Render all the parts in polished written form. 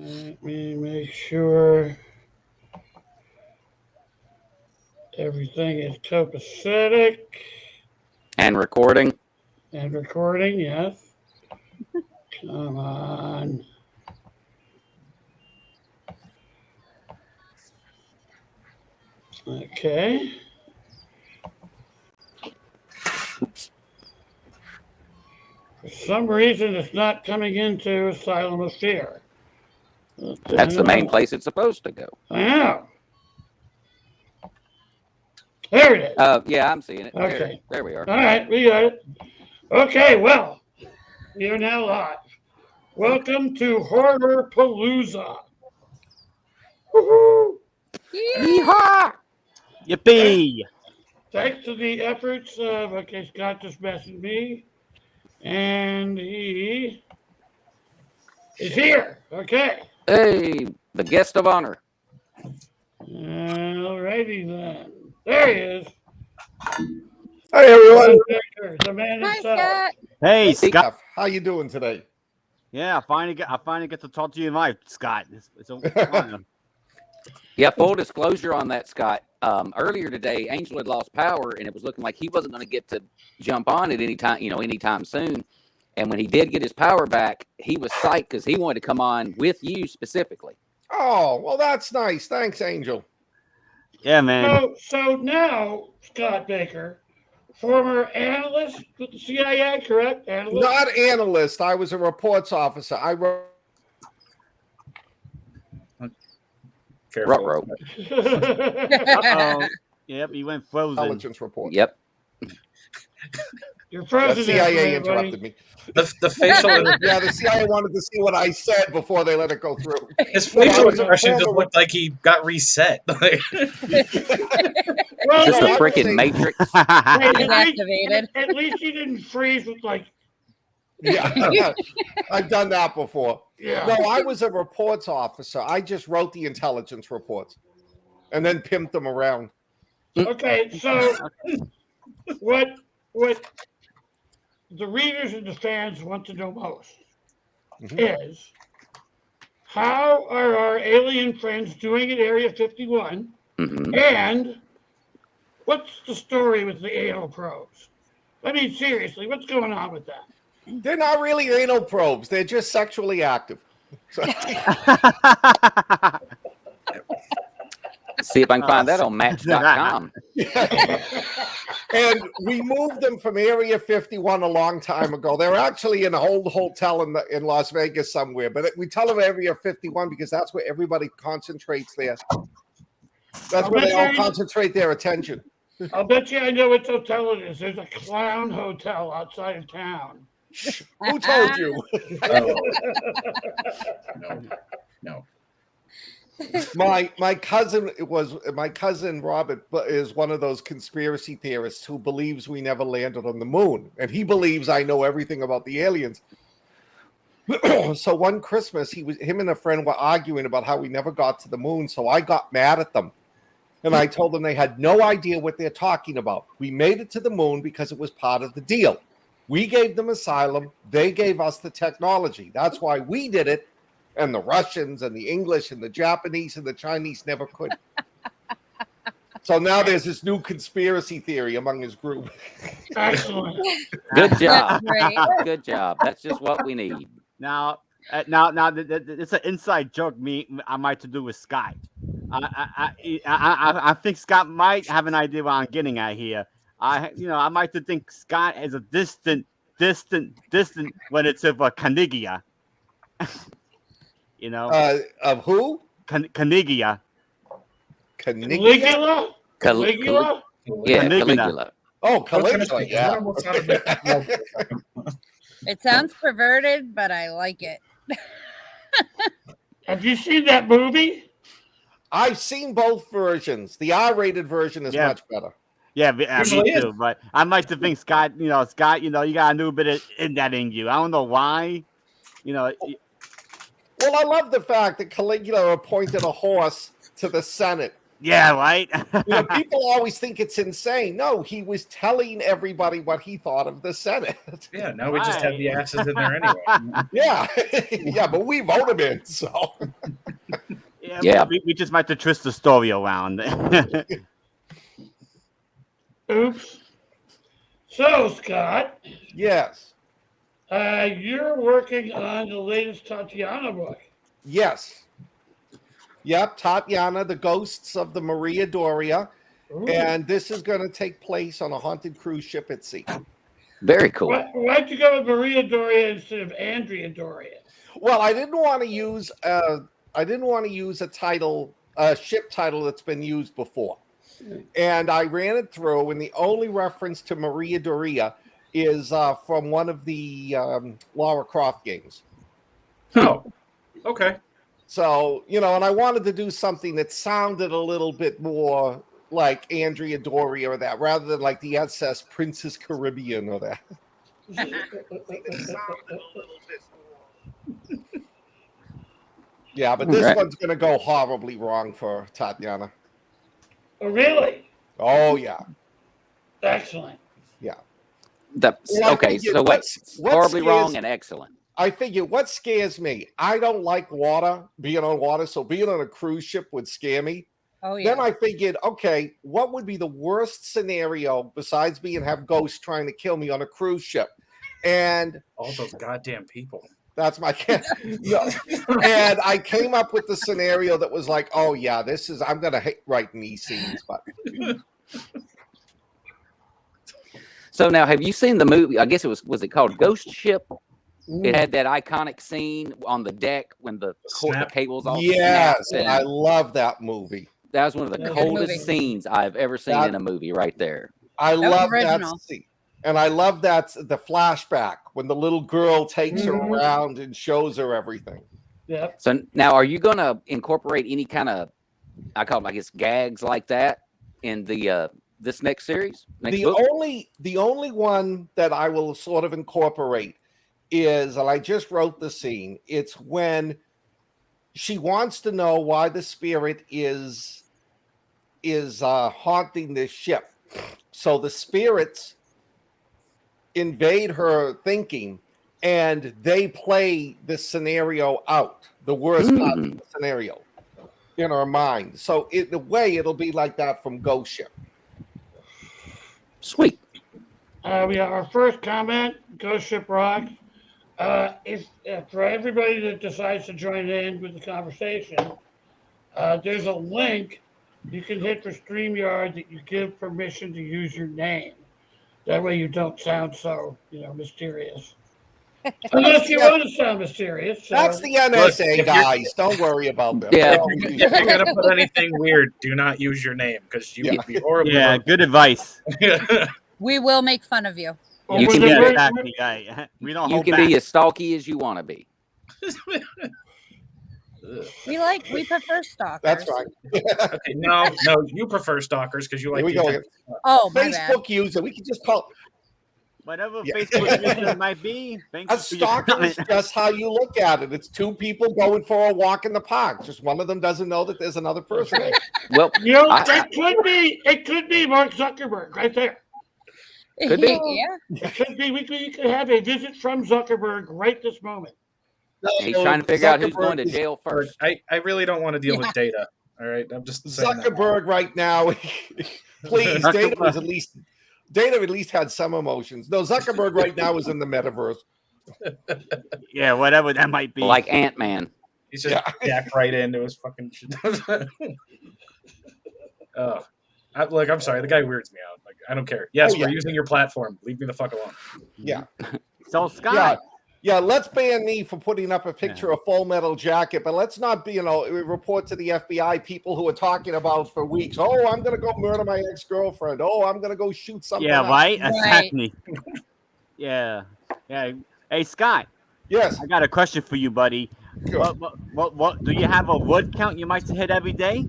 Let me make sure everything is copacetic. And recording. And recording, yes. Come on. Okay. For some reason, it's not coming into Asylum of Fear. That's the main place it's supposed to go. I know. There it is. Yeah, I'm seeing it. Okay. There we are. All right, we got it. Okay, well, we are now live. Welcome to Horrorpalooza. Woohoo! Yeehaw! Yippee! Thanks to the efforts of, Scott just messaged me, and he is here. Okay. Hey, the guest of honor. Alrighty then. There he is. Hey everyone. The man Hi, himself. Scott. Hey, Scott. How you doing today? Yeah, I finally get to talk to you live, Scott. It's a Yeah, full disclosure on that, Scott. Earlier today, Angel had lost power, and it was looking like he wasn't going to get to jump on it anytime soon. And when he did get his power back, he was psyched because he wanted to come on with you specifically. Oh, well, that's nice. Thanks, Angel. Yeah, man. So now, Scott Baker, former analyst with the CIA, correct? Analyst? Not analyst. I was a reports officer. I wrote. Ruh-roh. Yep, he went frozen. Intelligence report. Yep. You're The frozen. CIA interrupted me. The facial Yeah, the CIA wanted to see what I said before they let it go through. his facial expression just looked like he got reset. Well, Is this the freaking Matrix? Activated. At least he didn't freeze with Yeah, I've done that before. yeah. No, I was a reports officer. I just wrote the intelligence reports and then pimped them around. Okay, so what the readers and the fans want to know most is how are our alien friends doing at Area 51, and what's the story with the anal probes? I mean, seriously, what's going on with that? They're not really anal probes. They're just sexually active. So, See if I can find that on Match.com. and we moved them from Area 51 a long time ago. They're actually in an old hotel in Las Vegas somewhere, but we tell them Area 51 because that's where everybody concentrates there. That's where they all concentrate their attention. I'll bet you I know which hotel it is. There's a clown hotel outside of town. Who told you? No. My cousin Robert is one of those conspiracy theorists who believes we never landed on the moon, and he believes I know everything about the aliens. So one Christmas, him and a friend were arguing about how we never got to the moon. So I got mad at them, and I told them they had no idea what they're talking about. We made it to the moon because it was part of the deal. We gave them asylum. They gave us the technology. That's why we did it. And the Russians and the English and the Japanese and the Chinese never could. So now there's this new conspiracy theory among his group. Excellent. Good job. Great. Good job. That's just what we need. Now, it's an inside joke. I might to do with Scott. I think Scott might have an idea what I'm getting at here. I might to think Scott is a distant relative of Canigia. Of who? Canigia. Caligula? Caligula? Yeah, Caligula. Caligula. Oh, Caligula. Yeah. It sounds perverted, but I like it. Have you seen that movie? I've seen both versions. The R-rated version is much better. Yeah, me too. But I might to think Scott, you got a new bit in that in you. I don't know why. Well, I love the fact that Caligula appointed a horse to the Senate. Yeah, right. People always think it's insane. No, he was telling everybody what he thought of the Senate. Yeah, now we just have the asses in there anyway. Yeah, but we vote him in, so. Yeah. We just might have to twist the story around. Oops. So, Scott, Yes. you're working on the latest Tatiana book. Yes. Yep. Tatiana, the Ghosts of the Maria Doria. Ooh. And this is going to take place on a haunted cruise ship at sea. Very cool. Why'd you go with Maria Doria instead of Andrea Doria? Well, I didn't want to use a ship title that's been used before. And I ran it through, and the only reference to Maria Doria is from one of the Lara Croft games. Oh, okay. So, and I wanted to do something that sounded a little bit more like Andrea Doria or that, rather than like the SS Princess Caribbean or that. Yeah, but this one's going to go horribly wrong for Tatiana. Oh, really? Oh, yeah. Excellent. Yeah. Okay, so what's horribly wrong and excellent? I figure what scares me, I don't like water, being on water, so being on a cruise ship would scare me. Oh, yeah. Then I figured, okay, what would be the worst scenario besides have ghosts trying to kill me on a cruise ship? And all those goddamn people. That's my and I came up with the scenario that was like, oh yeah, I'm gonna hate writing these scenes, but So now, have you seen the movie? I guess it was it called Ghost Ship? It had that iconic scene on the deck when the cables all yes, snapped. I love that movie. That was one of the coldest scenes I've ever seen in a movie right there. I love that scene. And I love that the flashback when the little girl takes her around and shows her everything. Yeah. So now, are you going to incorporate any kind of, I call them, I guess, gags like that in the this next series? The only one that I will sort of incorporate is, and I just wrote the scene. It's when she wants to know why the spirit is haunting this ship. So the spirits invade her thinking, and they play the scenario out, the worst possible scenario in her mind. So in a way, it'll be like that from Ghost Ship. Sweet. We have our first comment, Ghost Ship Rock. If for everybody that decides to join in with the conversation, there's a link you can hit for StreamYard that you give permission to use your name. That way you don't sound so, mysterious. Unless you want to sound mysterious. So. That's the NSA, guys. Don't worry about them. Yeah. If you're going to put anything weird, do not use your name because you would be horrible. Yeah, good advice. We will make fun of you. You can be we don't. You can be as stalky as you want to be. We prefer stalkers. That's right. Okay, no, you prefer stalkers because you like. Oh, my Facebook bad. user. We can just call whatever Facebook user might be. A stalker is just how you look at it. It's two people going for a walk in the park. Just one of them doesn't know that there's another person there. Well, it could be Mark Zuckerberg right there. Could be. Yeah. It could be. We could have a visit from Zuckerberg right this moment. He's trying to figure out who's going to jail first. I really don't want to deal with data. All right, I'm just saying Zuckerberg right now. Please, Data at least had some emotions. No, Zuckerberg right now is in the metaverse. Yeah, whatever that might be. Like Ant-Man. He's just jacked right into his fucking shit. I'm sorry. The guy weirds me out. Like, I don't care. Yes, we're using your platform. Leave me the fuck alone. Yeah. So, Scott. Yeah, let's ban me for putting up a picture of Full Metal Jacket, but let's not be, report to the FBI people who are talking about for weeks. Oh, I'm going to go murder my ex-girlfriend. Oh, I'm going to go shoot something. Yeah, up. right? Exactly. Yeah. Hey, Scott. Yes. I got a question for you, buddy. Sure. What do you have a wood count you might hit every day?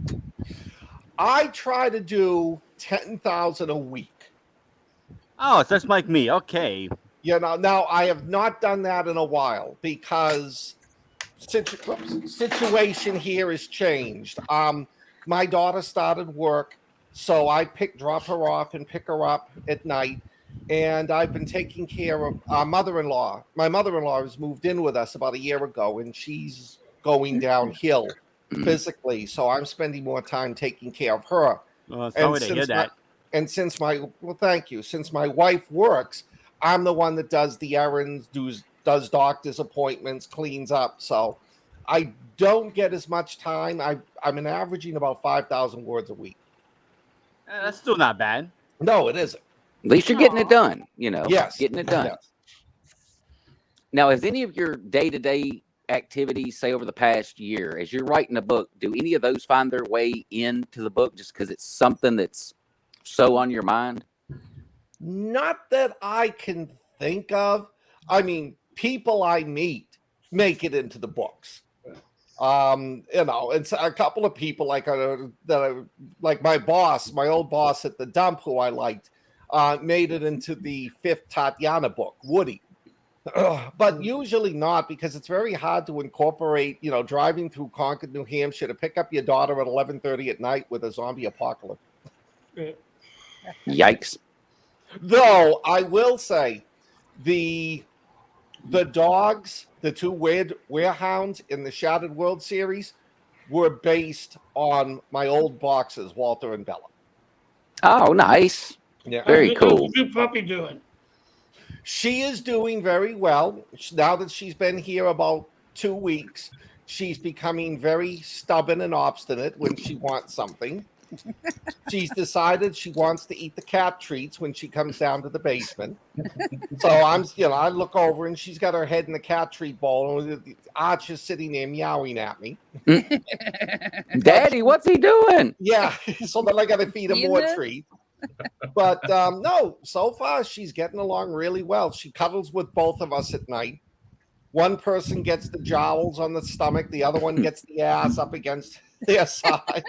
I try to do 10,000 a week. Oh, it's just like me. Okay. Now I have not done that in a while because situation here has changed. My daughter started work, so I drop her off and pick her up at night, and I've been taking care of our mother-in-law. My mother-in-law has moved in with us about a year ago, and she's going downhill physically, so I'm spending more time taking care of her. Well, sorry to hear that. Since thank you. Since my wife works, I'm the one that does the errands, does doctor's appointments, cleans up. So I don't get as much time. I'm averaging about 5,000 words a week. That's still not bad. No, it isn't. At least you're getting it done, Yes. getting it done. Yes. Now, has any of your day-to-day activities, say over the past year, as you're writing a book, do any of those find their way into the book just because it's something that's so on your mind? Not that I can think of. I mean, people I meet make it into the books. It's a couple of people like my boss, my old boss at the dump, who I liked, made it into the 5th Tatiana book, Woody. But usually not, because it's very hard to incorporate, driving through Concord, New Hampshire to pick up your daughter at 11:30 at night with a zombie apocalypse. Yikes. Though I will say the dogs, the 2 werehounds in the Shattered World series, were based on my old boxes, Walter and Bella. Oh, nice. Yeah. Very cool. How's the new puppy doing? She is doing very well. Now that she's been here about 2 weeks, she's becoming very stubborn and obstinate when she wants something. She's decided she wants to eat the cat treats when she comes down to the basement. So I look over and she's got her head in the cat treat bowl, and Arch is sitting there meowing at me. Daddy, what's he doing? Yeah, so then I got to feed him more treats. But no, so far she's getting along really well. She cuddles with both of us at night. One person gets the jowls on the stomach, the other one gets the ass up against their side.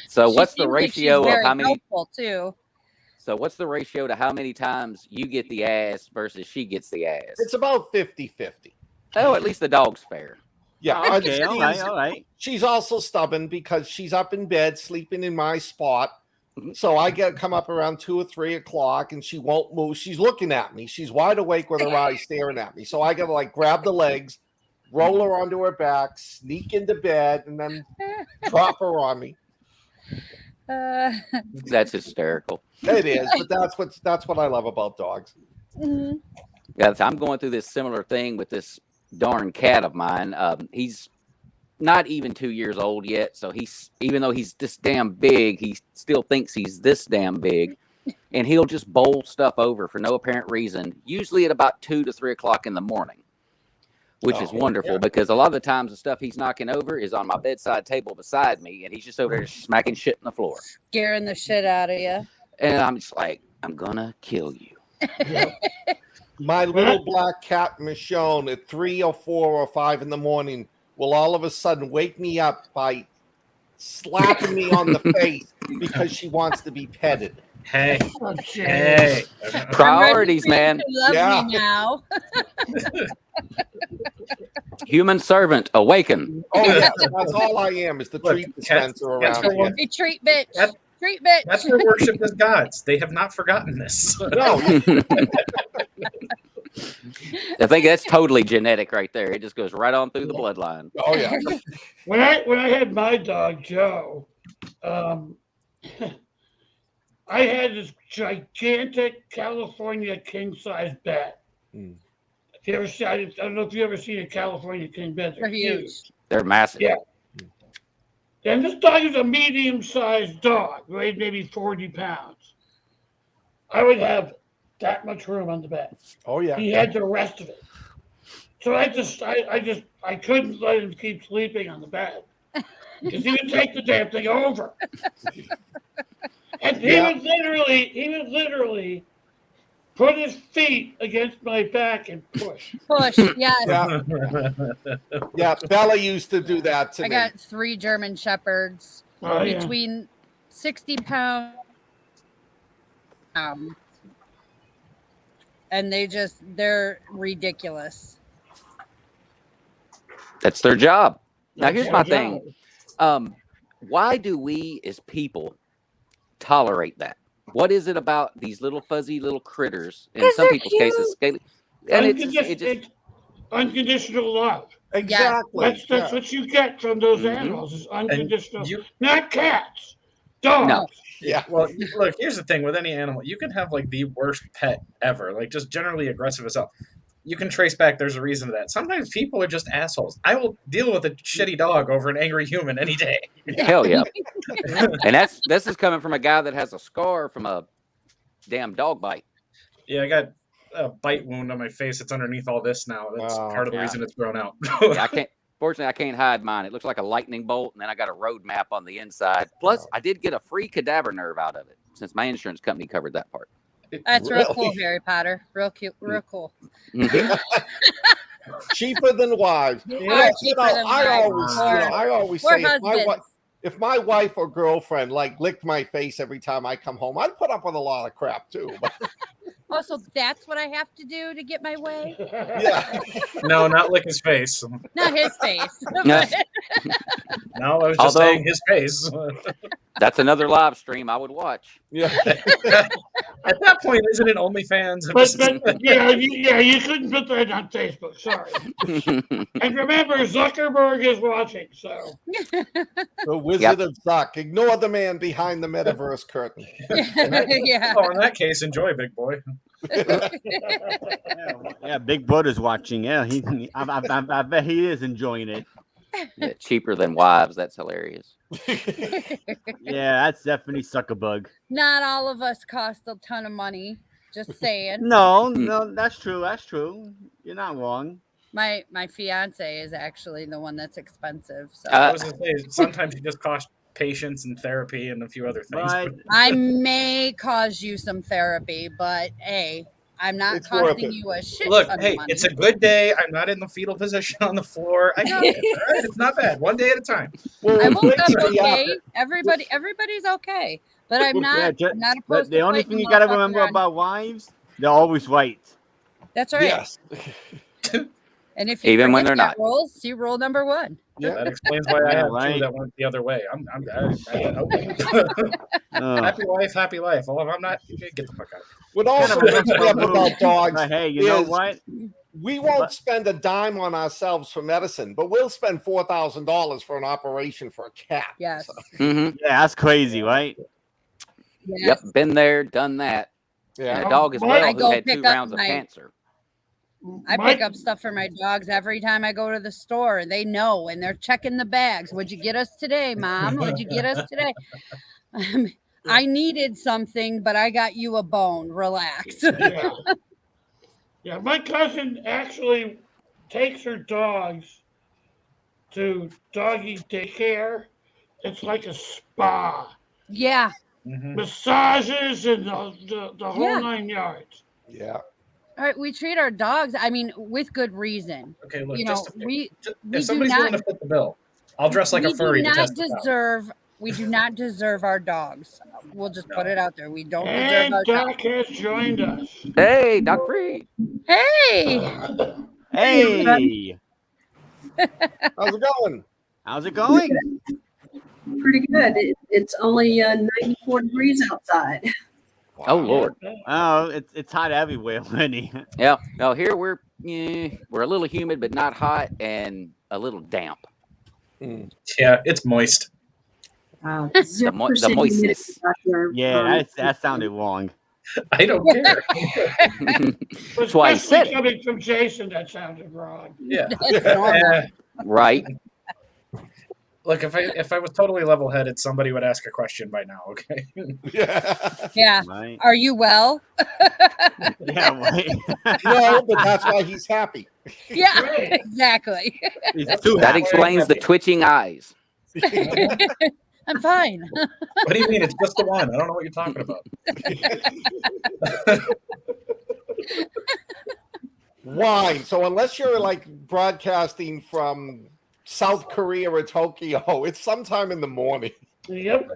So what's the ratio of how many? Too. So what's the ratio to how many times you get the ass versus she gets the ass? It's about 50-50. Oh, at least the dog's fair. Yeah. Okay, all right. She's also stubborn because she's up in bed sleeping in my spot. So I come up around 2 or 3 o'clock and she won't move. She's looking at me. She's wide awake with her eyes staring at me. So I got to grab the legs, roll her onto her back, sneak into bed, and then drop her on me. That's hysterical. It is, but that's what I love about dogs. Mm-hmm. Yeah, I'm going through this similar thing with this darn cat of mine. He's not even 2 years old yet, so even though he's this damn big, he still thinks he's this damn big, and he'll just bowl stuff over for no apparent reason. Usually at about 2 to 3 o'clock in the morning, which is wonderful because a lot of the times the stuff he's knocking over is on my bedside table beside me, and he's just over there smacking shit in the floor, scaring the shit out of you. And I'm just like, I'm gonna kill you. My little black cat Michonne at 3 or 4 or 5 in the morning will all of a sudden wake me up by slapping me on the face because she wants to be petted. Hey. Priorities, man. Love me now. Human servant, awaken. Oh, yeah. That's all I am, is the treat dispenser around here. Hey, treat bitch. Treat bitch. That's their worship as gods. They have not forgotten this. No. I think that's totally genetic right there. It just goes right on through the bloodline. Oh, yeah. When I had my dog, Joe, I had this gigantic California king-size bed. If you ever see, I don't know if you ever seen a California king bed. They're huge. They're massive. Yeah. And this dog is a medium-sized dog, weighed maybe 40 pounds. I would have that much room on the bed. Oh, yeah. He had the rest of it. So I couldn't let him keep sleeping on the bed because he would take the damn thing over. And he would literally put his feet against my back and push. Yes. Yeah, Bella used to do that to me. I got 3 German Shepherds between 60 pounds. And they're ridiculous. That's their job. Now, here's my thing. Why do we as people tolerate that? What is it about these little fuzzy little critters, in some people's cases, and it's unconditional love. Exactly. That's what you get from those animals is unconditional. Not cats, dogs. No. Yeah. Well, look, here's the thing with any animal. You can have like the worst pet ever, like just generally aggressive as hell. You can trace back, there's a reason to that. Sometimes people are just assholes. I will deal with a shitty dog over an angry human any day. Hell yeah. And this is coming from a guy that has a scar from a damn dog bite. Yeah, I got a bite wound on my face. It's underneath all this now. That's part of the reason it's grown out. Yeah, fortunately, I can't hide mine. It looks like a lightning bolt, and then I got a road map on the inside. Plus, I did get a free cadaver nerve out of it since my insurance company covered that part. That's real cool, Harry Potter. Real cute, real cool. Cheaper than wives. I always say if my wife or girlfriend like licked my face every time I come home, I'd put up with a lot of crap too. Oh, so that's what I have to do to get my way? Yeah. No, not lick his face. Not his face. No, I was just saying his face. That's another live stream I would watch. Yeah. At that point, isn't it OnlyFans? But you couldn't put that on Facebook. Sorry. And remember, Zuckerberg is watching. So The Wizard of Zuck. Ignore the man behind the metaverse curtain. Yeah. Oh, in that case, enjoy, big boy. Yeah, Big Brother's watching. Yeah, I bet he is enjoying it. Yeah, cheaper than wives. That's hilarious. Yeah, that's definitely Suckerbug. Not all of us cost a ton of money. Just saying. No, that's true. That's true. You're not wrong. My fiance is actually the one that's expensive. So I was gonna say sometimes you just cost patience and therapy and a few other things. Right. I may cause you some therapy, but hey, I'm not costing you a shit. Look, ton hey, of money. it's a good day. I'm not in the fetal position on the floor. I got it. All right, it's not bad. One day at a time. I woke up okay. Everybody's okay, but I'm not. I'm not opposed But the to only fighting thing you gotta motherfucker remember on- about wives, they're always right. That's right. Yes. And if you Even when forget they're that rule, see rule number 1. Yeah. That explains why I have two that went the other way. Happy wife, happy life. Well, if I'm not, get the fuck out. What also makes me up about dogs But hey, you know what? We won't spend a dime on ourselves for medicine, but we'll spend $4,000 for an operation for a cat. Yes. So. Yeah, that's crazy, right? Yep, been there, done that. Yeah. And a dog as well who had 2 rounds of cancer. I pick up stuff for my dogs every time I go to the store. They know, and they're checking the bags. What'd you get us today, Mom? What'd you get us today? I needed something, but I got you a bone. Relax. Yeah, my cousin actually takes her dogs to doggy daycare. It's like a spa. Yeah. Massages and the whole 9 yards. Yeah. All right, we treat our dogs, I mean, with good reason. Okay, look, if somebody's willing to foot the bill, I'll dress like a furry to test it out. We do not deserve our dogs. We'll just put it out there. We don't deserve And our Doc dogs. has joined us. Hey, Doc Freed. Hey! Hey! How's it going? How's it going? Pretty good. It's only 94 degrees outside. Wow. Oh Lord. Oh, it's hot everywhere, Lenny. Yeah. No, here we're a little humid, but not hot, and a little damp. Yeah, it's moist. Wow. The moistness. Yeah, that sounded wrong. I don't care. That's why I said it. Coming from Jason, that sounded wrong. Yeah. Right. Look, if I was totally level-headed, somebody would ask a question by now, okay? Yeah. Right. Are you well? Yeah, right. No, but that's why he's happy. Yeah, exactly. That explains the twitching eyes. I'm fine. What do you mean? It's just the one. I don't know what you're talking about. Wine. So unless you're like broadcasting from South Korea or Tokyo, it's sometime in the morning. Yep.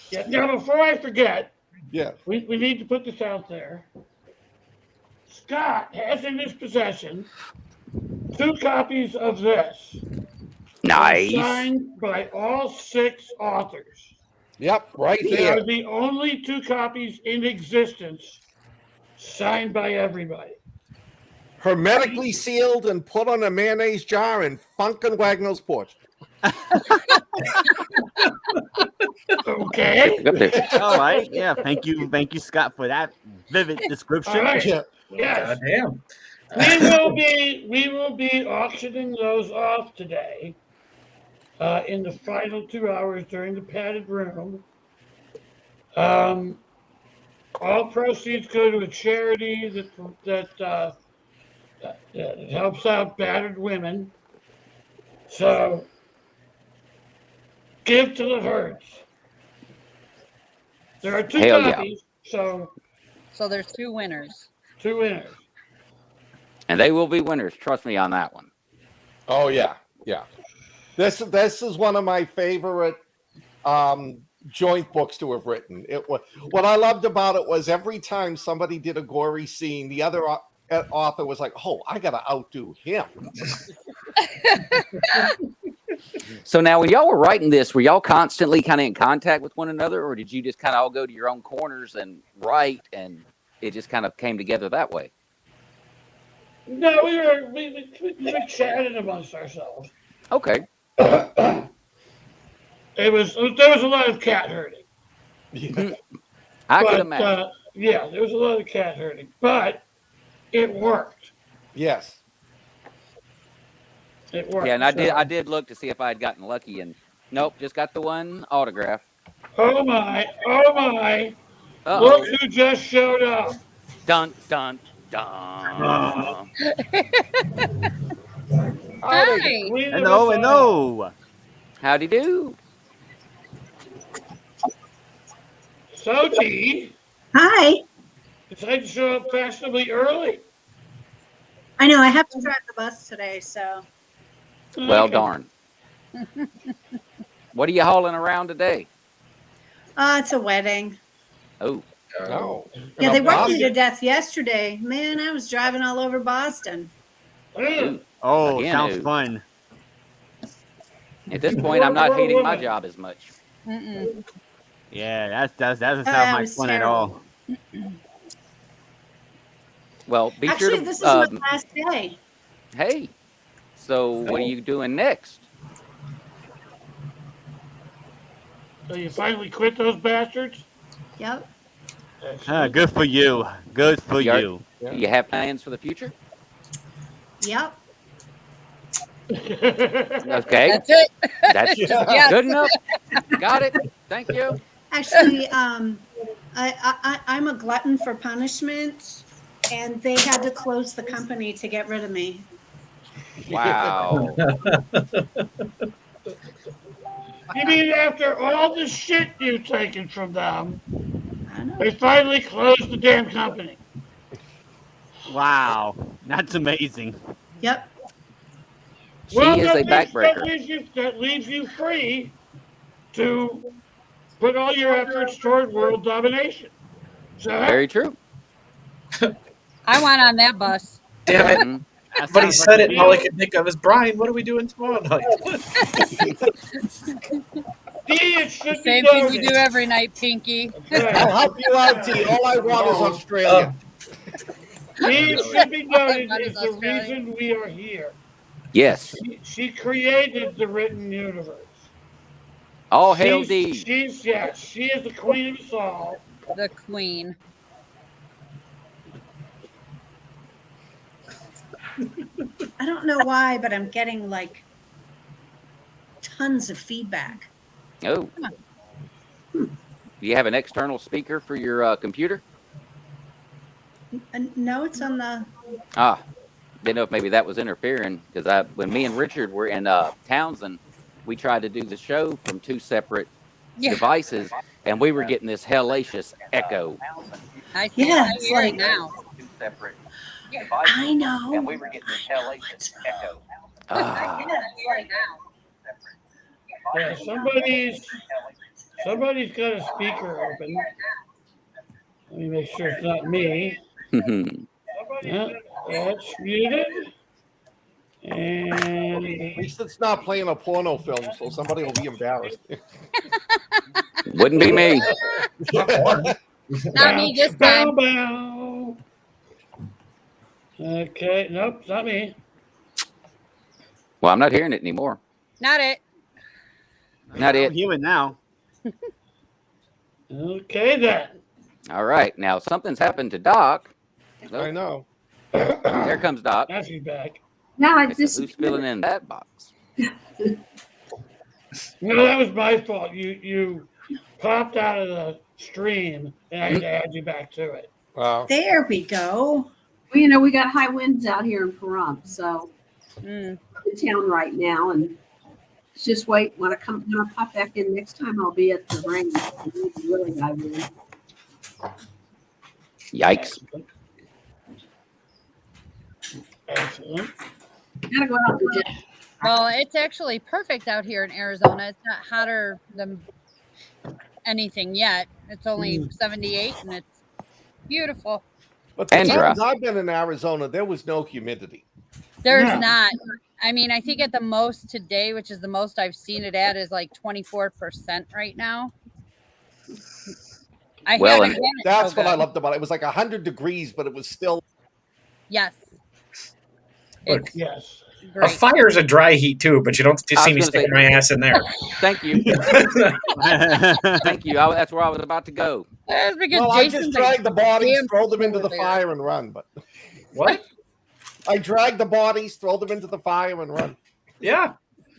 Yeah. Now, before I forget, Yeah. we need to put this out there. Scott has in his possession 2 copies of this. Nice. Signed by all 6 authors. Yep, right They here. are the only 2 copies in existence signed by everybody. hermetically sealed and put on a mayonnaise jar and Funkin' Wagner's porch. Okay. All right. Yeah. Thank you, Scott, for that vivid description. All right. Yeah. Yes. Goddamn. We will be auctioning those off today. In the final 2 hours during the padded room. All proceeds go to a charity that helps out battered women. So give till it hurts. There are 2 Hell yeah. copies, so there's 2 winners. 2 winners. And they will be winners. Trust me on that one. Oh yeah, yeah. This is one of my favorite joint books to have written. It was what I loved about it was every time somebody did a gory scene, the other author was like, "Oh, I got to outdo him." So now, when y'all were writing this, were y'all constantly kind of in contact with one another, or did you just kind of all go to your own corners and write, and it just kind of came together that way? No, we chatted amongst ourselves. Okay. There was a lot of cat herding. I could imagine. Yeah, there was a lot of cat herding, but it worked. Yes. It worked. Yeah, and I did look to see if I had gotten lucky, and nope, just got the one autograph. Oh my! Uh-oh. Look who just showed up! Dun dun dun. Hi. Hello. Howdy do. Sochi Hi. decided to show up fashionably early. I know I have to drive the bus today, so Well, Okay. darn. What are you hauling around today? it's a wedding. Oh, No. Yeah, they worked me Boston- to death yesterday. Man, I was driving all over Boston. Mm. Oh, Again, sounds ooh. fun. at this point, I'm not hating my job as much. Mm-mm. Yeah, that doesn't sound That like was fun at terrible. all. Well, be Actually, sure to. this is my last day. Hey, so what are you doing next? So you finally quit those bastards? Yep. Good for you. Good for Yar- you. Yeah. Do you have plans for the future? Yep. Okay, That's it. that's Yeah. good enough. Got it. Thank you. Actually, I'm a glutton for punishment, and they had to close the company to get rid of me. Wow. You mean after all the shit you've taken from them, I know. they finally closed the damn company? Wow, that's amazing. Yep. She is a that backbreaker. that leaves you free to put all your efforts toward world domination. So Very true. I want on that bus. Damn it. Mhm. That But he sounds said like it, and all I could think of is, Brian, what are we doing tomorrow night? it should Same be thing we noted. do every night, Pinky. I'll help you out, T. All I want is Australia. It should be noted What is is the Australia? reason we are here. Yes. She created the written universe. All hail She's- D. she is the queen of us all. The queen. I don't know why, but I'm getting like tons of feedback. Oh. Do you have an external speaker for your computer? And no, it's on the. Ah, didn't know if maybe that was interfering because when me and Richard were in Townsend, we tried to do the show from 2 separate Yeah. devices, and we were getting this hellacious echo. I see Yeah, I it's hear it like- now. I know. And we were getting this hellacious echo. Ah, Yeah, somebody's got a speaker open. Let me make sure it's not me. Yeah, that's muted. And At least it's not playing a porno film, so somebody will be embarrassed. wouldn't be me. Not me this bow time. bow. Okay, nope, it's not me. Well, I'm not hearing it anymore. Not it. Not I'm it. hearing now. Okay, then. All right. Now something's happened to Doc. I know. There comes Doc. Now she's back. No, I Okay, so just who's filling in that box? No, that was my fault. You popped out of the stream, and I had to add you back to it. Wow. There we go. well, we got high winds out here in Pahrump, so Mm. in town right now, and just wait when I pop back in next time. I'll be at the range. Really, I will. Yikes. Excellent. Gotta go out and get. Well, it's actually perfect out here in Arizona. It's not hotter than anything yet. It's only 78 and it's beautiful. But the And dry. times I've been in Arizona, there was no humidity. There's Yeah. not. I mean, I think at the most today, which is the most I've seen it at, is like 24% right now. I Well, haven't and had it That's so what I good. loved about it. It was like 100 degrees, but it was still. Yes. Look, It's Yes. A great. fire's a dry heat too, but you don't I see was me gonna sticking say- my ass in there. Thank you. Thank you. That's where I was about to go. That's because Well, I Jason's just a drag the bodies, damn throw them into the polar bear. fire, and run. But What? I drag the bodies, throw them into the fire, and run. Yeah.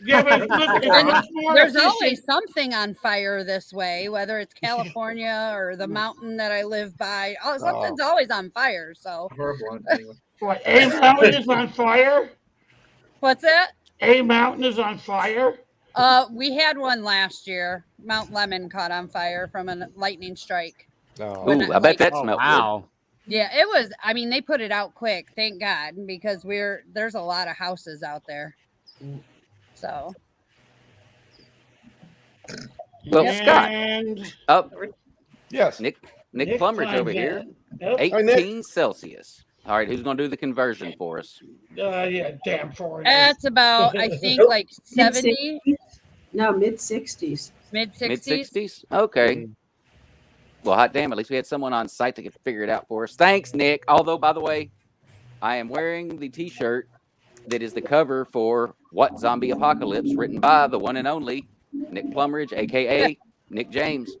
Yeah, but it's much more There's efficient. always something on fire this way, whether it's California or the mountain that I live by. Oh, something's always on fire. So Horrible. What, A Mountain is on fire? what's that? A Mountain is on fire? We had one last year. Mount Lemon caught on fire from a lightning strike. No. When Ooh, I bet that Oh, smelled wow. Yeah, it was. I mean, they put it out quick, thank God, because there's a lot of houses out there. So good. Well, Scott. And Oh, Yes. Nick Nick Plumridge climbs over here. in. Yep. 18 Celsius. All right, who's going to do the conversion for us? Yeah, damn foreign. that's about, I think, like 70, No, mid-60s. mid Mid 60s. 60s? Okay. Well, hot damn, at least we had someone on site that could figure it out for us. Thanks, Nick. Although, by the way, I am wearing the t-shirt that is the cover for What Zombie Apocalypse, written by the one and only Nick Plumridge, a.k.a. Nick James.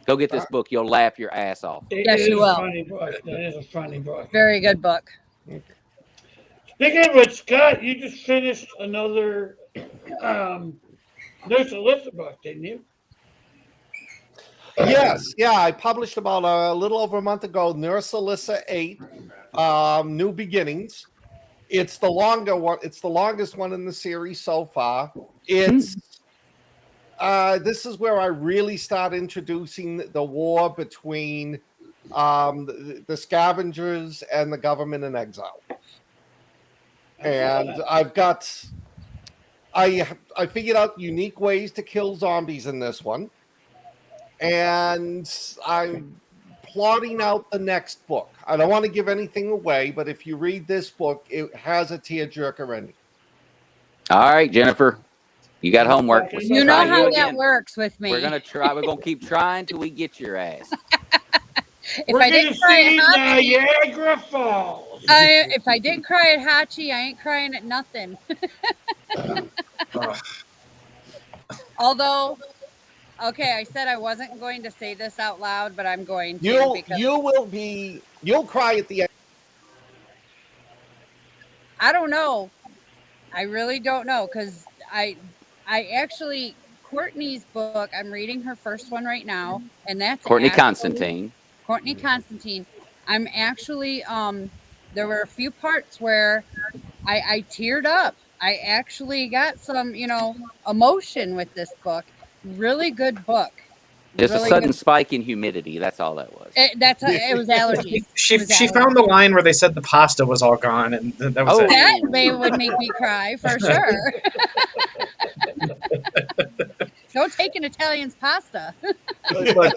Go get this book. You'll laugh your ass off. Yes, is you a will. funny book. That is a funny book. Very good book. Speaking of which, Scott, you just finished another Nurse Alyssa book, didn't you? Yes. Yeah, I published about a little over a month ago, Nurse Alyssa 8, New Beginnings. It's the longer one. It's the longest one in the series so far. It's this is where I really start introducing the war between the scavengers and the government in exile. And I figured out unique ways to kill zombies in this one. And I'm plotting out the next book. I don't want to give anything away, but if you read this book, it has a tearjerker ending. All right, Jennifer. You got homework. Let's You know try how you that again. works with me. We're gonna try. We're gonna keep trying till we get your ass. If We're I going didn't to cry see at Hachi, Niagara Falls. if I didn't cry at Hachi, I ain't crying at nothing. Although, okay, I said I wasn't going to say this out loud, but I'm going to because You'll cry at the end. I don't know. I really don't know because I actually Courtney's book. I'm reading her first one right now, and that's Courtney actually- Constantine. Courtney Constantine. I'm actually there were a few parts where I teared up. I actually got some, emotion with this book. Really good book. Just Really a sudden good. spike in humidity. That's all that was. It was allergies. She It was she allergies. found the line where they said the pasta was all gone, and that was Oh. it. That would make me cry for sure. Don't take an Italian's pasta. But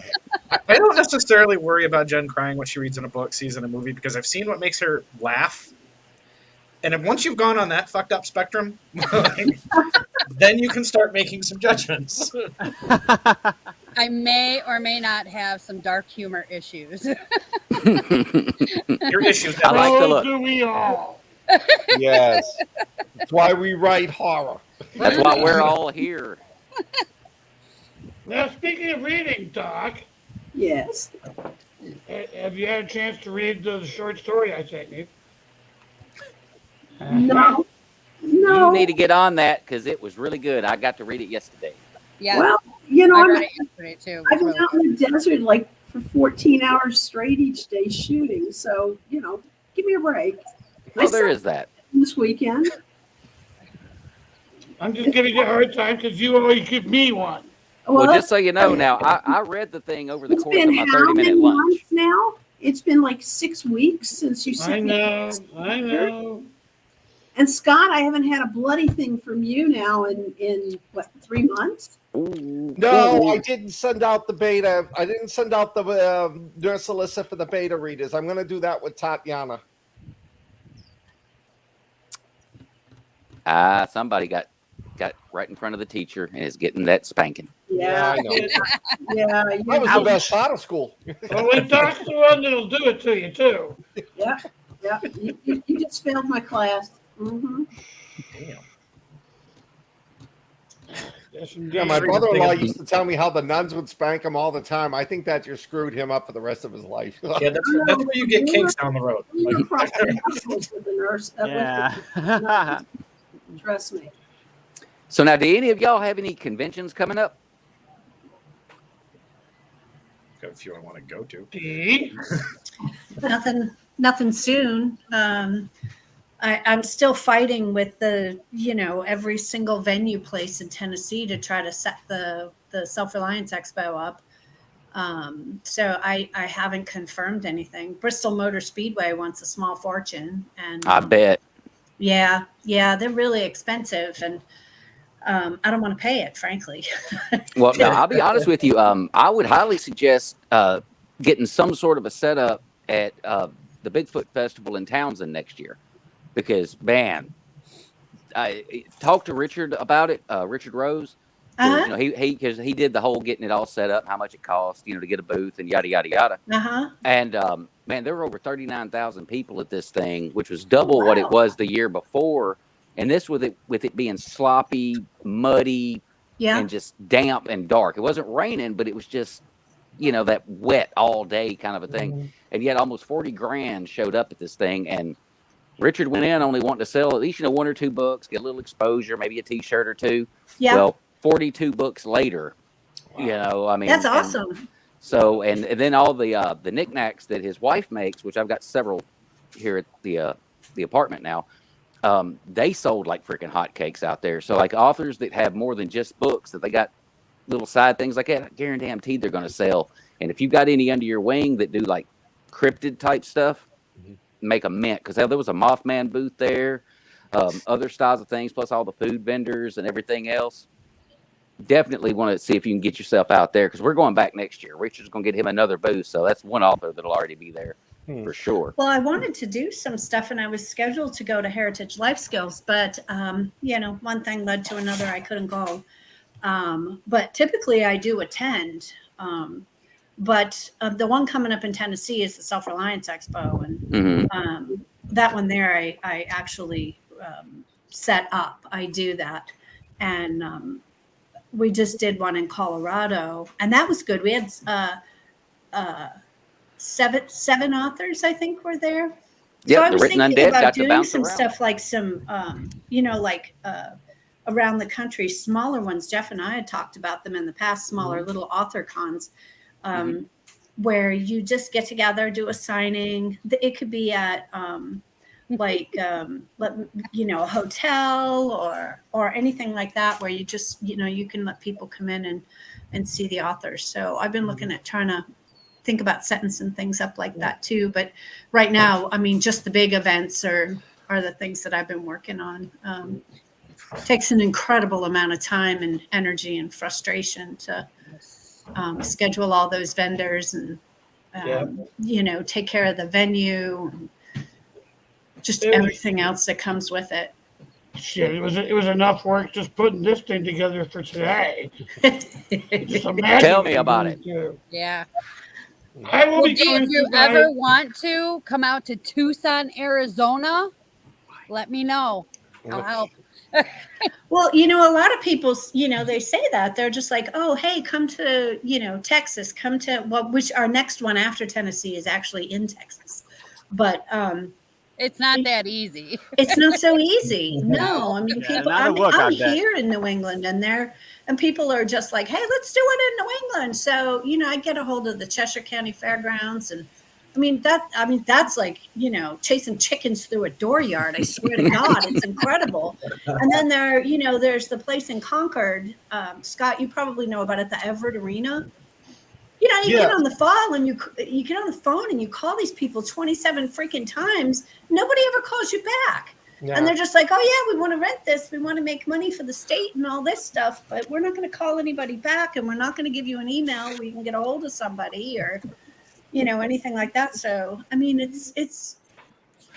I don't necessarily worry about Jen crying when she reads in a book, sees in a movie, because I've seen what makes her laugh. And if once you've gone on that fucked up spectrum, then you can start making some judgments. I may or may not have some dark humor issues. Your issues. I like the So look. do we all. Yes. That's why we write horror. That's why we're all here. Now, speaking of reading, Doc, Yes. have you had a chance to read the short story I sent you? No. You need to get on that because it was really good. I got to read it yesterday. Yeah. Well, I I'm read it yesterday too. I've been out in the desert like for 14 hours straight each day shooting. So, give me a break. Well, there is that. This weekend. I'm just giving you a hard time because you always give me one. Well, just so you know now, I read the thing over the It's course of been my how 30-minute many lunch. months now? It's been like 6 weeks since you sent me. I know. And Scott, I haven't had a bloody thing from you now in what, 3 months? No, I didn't send out the beta. I didn't send out the Nurse Alyssa for the beta readers. I'm going to do that with Tatiana. Somebody got right in front of the teacher and is getting that spanking. Yeah, I know. yeah. That was the best part of school. Well, when Doc's the one that'll do it to you, too. Yeah. You just failed my class. Mm-hmm. Yeah, my brother-in-law used to tell me how the nuns would spank him all the time. I think that just screwed him up for the rest of his life. Yeah, that's where you get kinks down the road. We were across the house with the nurse. Yeah. Trust me. So now, do any of y'all have any conventions coming up? Got a few I want to go to. Nothing soon. I'm still fighting with every single venue place in Tennessee to try to set the Self-Reliance Expo up. So I haven't confirmed anything. Bristol Motor Speedway wants a small fortune, and I bet. Yeah, they're really expensive, and I don't want to pay it, frankly. Well, no, I'll be honest with you. I would highly suggest getting some sort of a setup at the Bigfoot Festival in Townsend next year, because man, I talked to Richard about it. Richard Rose, because he did the whole getting it all set up, how much it cost, to get a booth and yada yada yada. And man, there were over 39,000 people at this thing, which was double what it was the year before. And this with it being sloppy, muddy, and just damp and dark. It wasn't raining, but it was just, that wet all day kind of a thing. Mm-hmm. And yet almost 40 grand showed up at this thing. And Richard went in only wanting to sell at least, 1 or 2 books, get a little exposure, maybe a T-shirt or 2. Yeah. Well, 42 books later, that's awesome. So, and then all the knickknacks that his wife makes, which I've got several here at the apartment now. They sold like freaking hotcakes out there. So like authors that have more than just books, that they got little side things like that, I guarantee they're going to sell. And if you've got any under your wing that do like cryptid type stuff, make a mint, because there was a Mothman booth there, other styles of things, plus all the food vendors and everything else. Definitely want to see if you can get yourself out there, because we're going back next year. Richard's going to get him another booth, so that's one author that'll already be there. For sure. Well, I wanted to do some stuff, and I was scheduled to go to Heritage Life Skills, but one thing led to another. I couldn't go. But typically I do attend. But the one coming up in Tennessee is the Self-Reliance Expo, and that one there I actually set up. I do that, and we just did one in Colorado, and that was good. We had seven authors, I think, were there. Yep, so I was thinking about doing some stuff like some, around the country, smaller ones. Jeff and I had talked about them in the past, smaller little author cons, where you just get together, do a signing. It could be at a hotel or anything like that, where you just, you can let people come in and see the authors. So I've been looking at trying to think about setting some things up like that too. But right now, just the big events are the things that I've been working on. Takes an incredible amount of time and energy and frustration to schedule all those vendors and, take care of the venue and just everything else that comes with it. shit, it was enough work just putting this thing together for today. Just imagine Tell me what about I'm it. gonna do. Yeah. I will Well, be Dee, going if you to my, ever want to come out to Tucson, Arizona, let me know. I'll help. Well, you know, a lot of people, you know, they say that they're just like, oh, hey, come to, you know, Texas, come to, well, which our next one after Tennessee is actually in Texas. But It's not that easy. it's not so easy. No, I mean, Yeah, people, not a work, I'm I bet. here in New England and people are just like, hey, let's do it in New England. So, you know, I get a hold of the Cheshire County Fairgrounds and that's like, you know, chasing chickens through a dooryard. I swear to God, it's incredible. And then there's the place in Concord. Scott, you probably know about it, the Everett Arena. You know, you get on the phone and you get on the phone and you call these people 27 freaking times. Nobody ever calls you back. Yeah. And they're just like, oh yeah, we want to rent this. We want to make money for the state and all this stuff, but we're not going to call anybody back and we're not going to give you an email where you can get a hold of somebody or, you know, anything like that. So, I mean, it is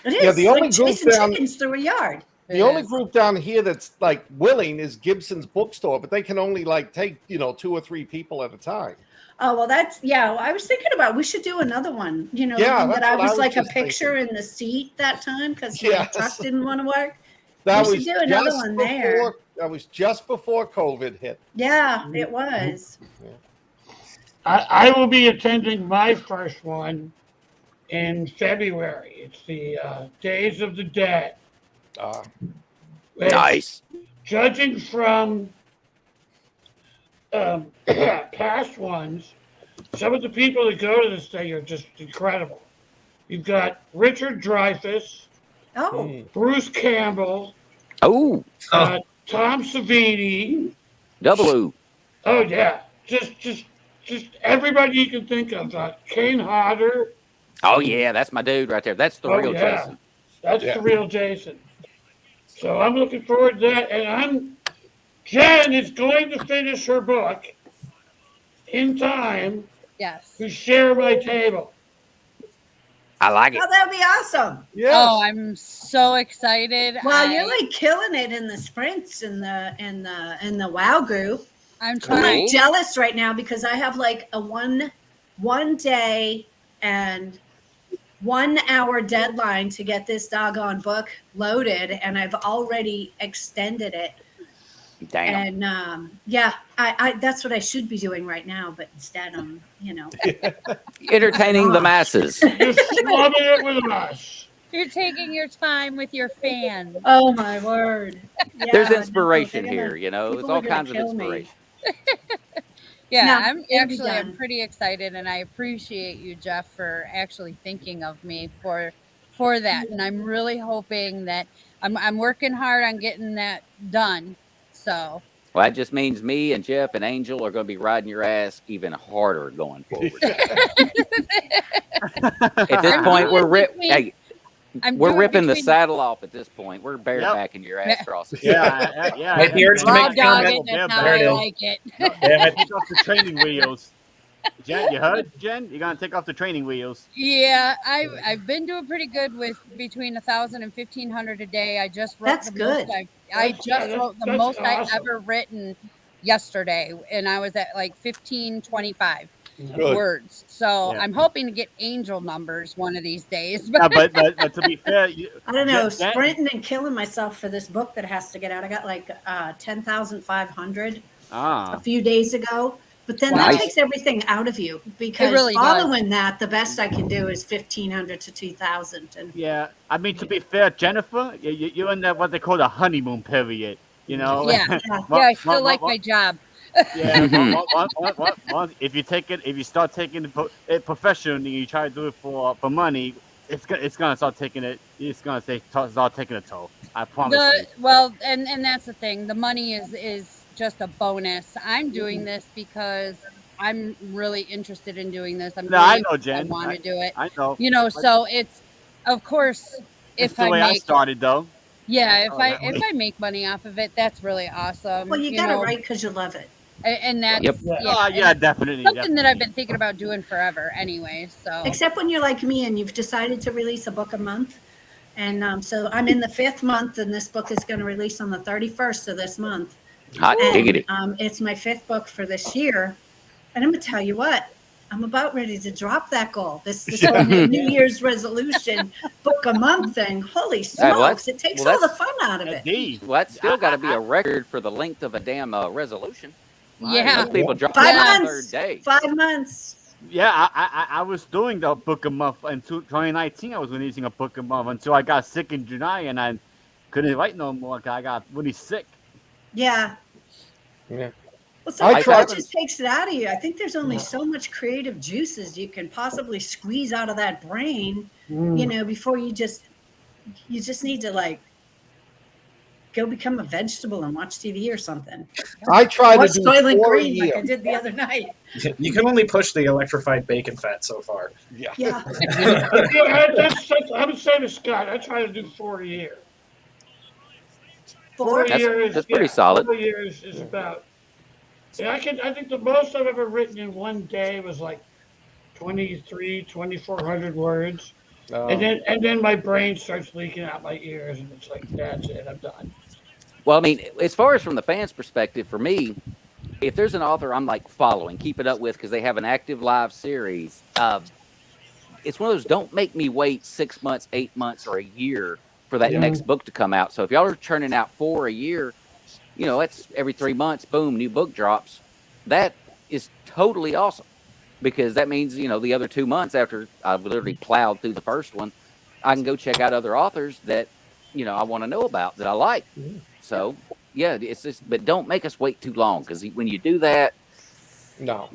the only like chasing group down- chickens through a yard. The only group down here that's like willing is Gibson's Bookstore, but they can only like take, you know, 2 or 3 people at a time. Oh, well, I was thinking about, we should do another one, you know, Yeah, the one that that's I what I was was like a just picture in the seat that time because my Yes. truck didn't want to work. That We was should do another just one before, there. That was just before COVID hit. Yeah, it was. I will be attending my first one in February. It's the Days of the Dead. Which, Nice. judging from past ones, some of the people that go to this thing are just incredible. You've got Richard Dreyfuss, Bruce Campbell, Oh, Tom Savini, double O. oh yeah, just everybody you can think of. Kane Hodder. Oh yeah, that's my dude right there. That's the real Jason. That's the real Jason. So I'm looking forward to that, and Jen is going to finish her book in time to share my table. I like it. Oh, that'd be awesome. Yeah. Oh, I'm so excited. Well, you're like killing it in the sprints in the WoW group. I'm like jealous right now because I have like a one day and 1 hour deadline to get this doggone book loaded, and I've already extended it. Damn. And I that's what I should be doing right now, but instead I'm, you know, entertaining the masses. Just loving it with us. You're taking your time with your fans. Oh my word! Yeah, There's inspiration here, you know. It's all kinds of inspiration. Yeah, I'm pretty excited, and I appreciate you, Jeff, for actually thinking of me for that. And I'm really hoping that I'm working hard on getting that done. So. Well, that just means me and Jeff and Angel are going to be riding your ass even harder going forward. At this point, we're ripping the saddle off. At this point, we're barebacking your ass across the Yeah. Right here to make dog, that's how I like it. Take off the training wheels. Jen, you heard? Jen, you're gonna take off the training wheels. Yeah, I've been doing pretty good with between 1,000 and 1,500 a day. I just wrote That's the good. most I just wrote the most I've ever written yesterday, and I was at like 1,525 words. So I'm hoping to get angel numbers one of these days. But to be fair, I don't know, sprinting and killing myself for this book that has to get out. I got like 10,500 a few days ago. But then that takes everything out of you because following that, the best I can do is 1,500 to 2,000. And yeah, I mean, to be fair, Jennifer, you're in that what they call the honeymoon period. You know. Yeah, I still like my job. Yeah. If you start taking it professionally, you try to do it for money, it's gonna start taking it. It's gonna start taking a toll. I promise you. Well, and that's the thing. The money is just a bonus. I'm doing this because I'm really interested in doing this. I know, Jen. I want to do it. I know. You know, so it's, of course, if I started though. Yeah, if I make money off of it, that's really awesome. Well, you gotta write because you love it. And that's definitely something that I've been thinking about doing forever anyway. So except when you're like me and you've decided to release a book a month. And so I'm in the 5th month, and this book is going to release on the 31st of this month. Hot diggity. It's my 5th book for this year. And I'm going to tell you what, I'm about ready to drop that goal. This New Year's resolution, book a month thing. Holy smokes, it takes all the fun out of it. Well, that's still got to be a record for the length of a damn resolution. Yeah. Most people drop 5 it on the months. 3rd day. 5 months. Yeah, I was doing the book a month until 2019. I was releasing a book a month until I got sick in July and I couldn't write no more. I got really sick. Yeah. Yeah. Well, so it just takes it out of you. I think there's only so much creative juices you can possibly squeeze out of that brain, before you just need to like go become a vegetable and watch TV or something. I try to do Soylent 4 Green years. like I did the other night. You can only push the electrified bacon fat so far. Yeah. I'm the same as Scott. I try to do 4 a year. 4 years. That's pretty solid. 4 years is about. Yeah, I think the most I've ever written in one day was like 2,400 words. And then my brain starts leaking out my ears, and it's like, that's it, I'm done. Well, I mean, as far as from the fans' perspective, for me, if there's an author I'm like following, keep it up with because they have an active live series, it's one of those, don't make me wait 6 months, 8 months, or a year for that next book to come out. So if y'all are churning out 4 a year, that's every 3 months, boom, new book drops. That is totally awesome because that means, the other 2 months after I've literally plowed through the first one, I can go check out other authors that, I want to know about, that I like. So, yeah, it's just, but don't make us wait too long because when you do that, hell,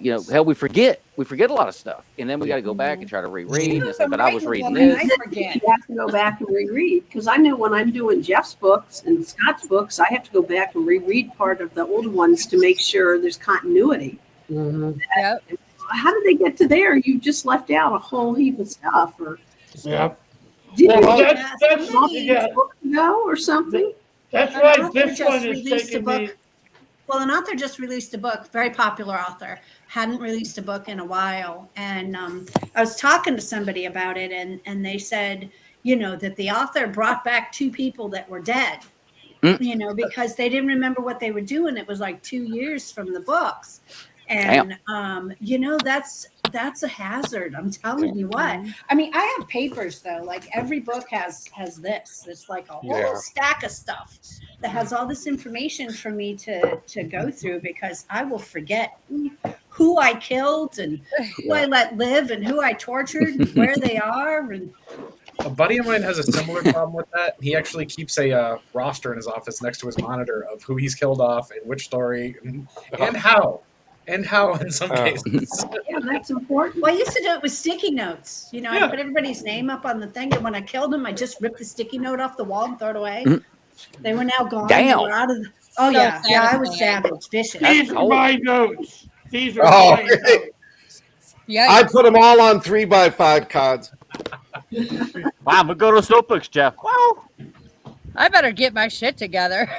we forget a lot of stuff, and then we got to go back and try to reread. And say, but I was reading this. You have to go back and reread because I know when I'm doing Jeff's books and Scott's books, I have to go back and reread part of the old ones to make sure there's continuity. Yep. How did they get to there? You just left out a whole heap of stuff, or Yep. did you That's book ago or something? That's why this one is taking me. Well, an author just released a book, very popular author, hadn't released a book in a while. And I was talking to somebody about it, and they said, that the author brought back 2 people that were dead, because they didn't remember what they were doing. It was like 2 years from the books. And, that's a hazard. I'm telling you what. I mean, I have papers, though. Like every book has this. It's like a whole stack of stuff that has all this information for me to go through because I will forget who I killed and who I let live and who I tortured and where they are. And a buddy of mine has a similar problem with that. He actually keeps a roster in his office next to his monitor of who he's killed off and which story and how. And how in some cases. Yeah, that's important. Well, I used to do it with sticky notes. I put everybody's name up on the thing, and when I killed them, I just ripped the sticky note off the wall and throw it away. They were now gone. Damn. They were out of the, I was savage, vicious. These are my notes. These are my notes. Yeah. I put them all on 3x5 cards. Wow, we go to notebooks, Jeff. Wow. I better get my shit together.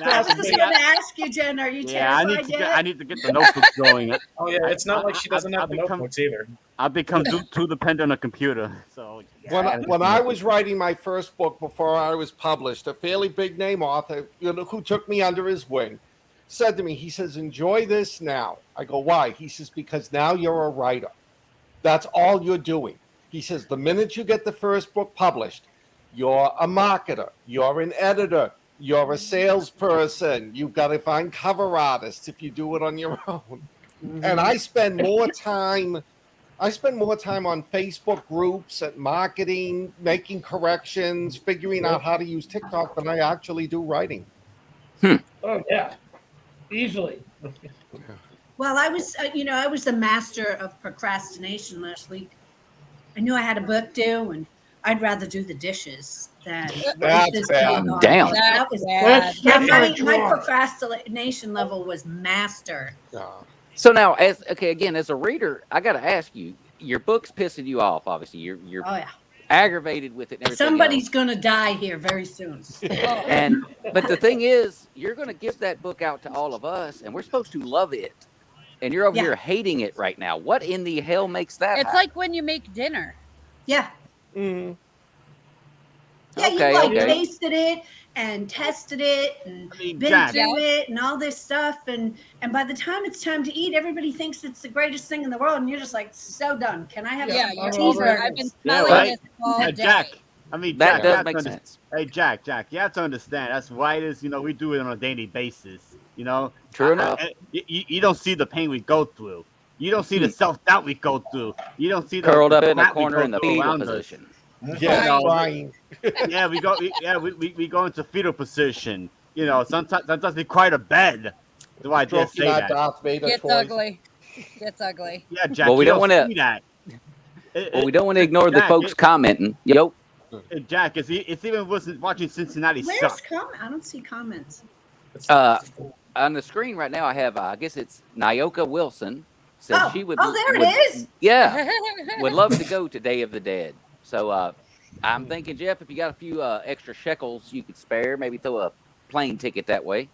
I was just going to ask you, Jen, are you terrified yet? I need to get the notebooks going. Oh yeah, it's not like she doesn't have the notebooks either. I've become too dependent on a computer. So when I was writing my first book before I was published, a fairly big name author, who took me under his wing, said to me, he says, "Enjoy this now." I go, "Why?" He says, "Because now you're a writer. That's all you're doing." He says, "The minute you get the first book published, you're a marketer, you're an editor, you're a salesperson. You've got to find cover artists if you do it on your own." And I spend more time on Facebook groups at marketing, making corrections, figuring out how to use TikTok than I actually do writing. Oh yeah, easily. Well, I was, I was the master of procrastination last week. I knew I had a book due, and I'd rather do the dishes than That's bad. Damn. That was That's bad. My wrong. procrastination level was master. So now, as a reader, I got to ask you, your book's pissing you off. Obviously, you're aggravated with it. And everything Somebody's else. going to die here very soon. But the thing is, you're going to give that book out to all of us, and we're supposed to love it. And you're over here hating it right now. What in the hell makes that It's happen? like when you make dinner. Yeah. Yeah, Okay, you like okay. tasted it and tested it and I mean, been Jack. through it and all this stuff, and by the time it's time to eat, everybody thinks it's the greatest thing in the world, and you're just like, so done. Can I have Yeah, some you're cheeseburgers? over. I've been Yeah, smelling right. this all day. Jack. I mean, That Jack. does you have make to under- sense. Hey, Jack. You have to understand. That's why it is. We do it on a daily basis. True enough. You don't see the pain we go through. You don't see the self-doubt we go through. You don't see the Curled up in a crap we corner go in the through fetal around us. position. Yeah, Right. crying. Yeah, we go into fetal position. Sometimes we cry to bed. Do I dare say Stroking our that? Darth Vader Gets toys. ugly. Gets ugly. Yeah, Jack. Well, we you don't wanna- see that. Well, we don't want to ignore the Jack, folks commenting. Yo, Jack, it's even wasn't watching Cincinnati Where's suck. I don't see comments. on the screen right now, I have, I guess it's Nyoka Wilson. Said Oh, she would. there it is. Yeah, would love to go to Day of the Dead. So I'm thinking, Jeff, if you got a few extra shekels you could spare, maybe throw a plane ticket that way.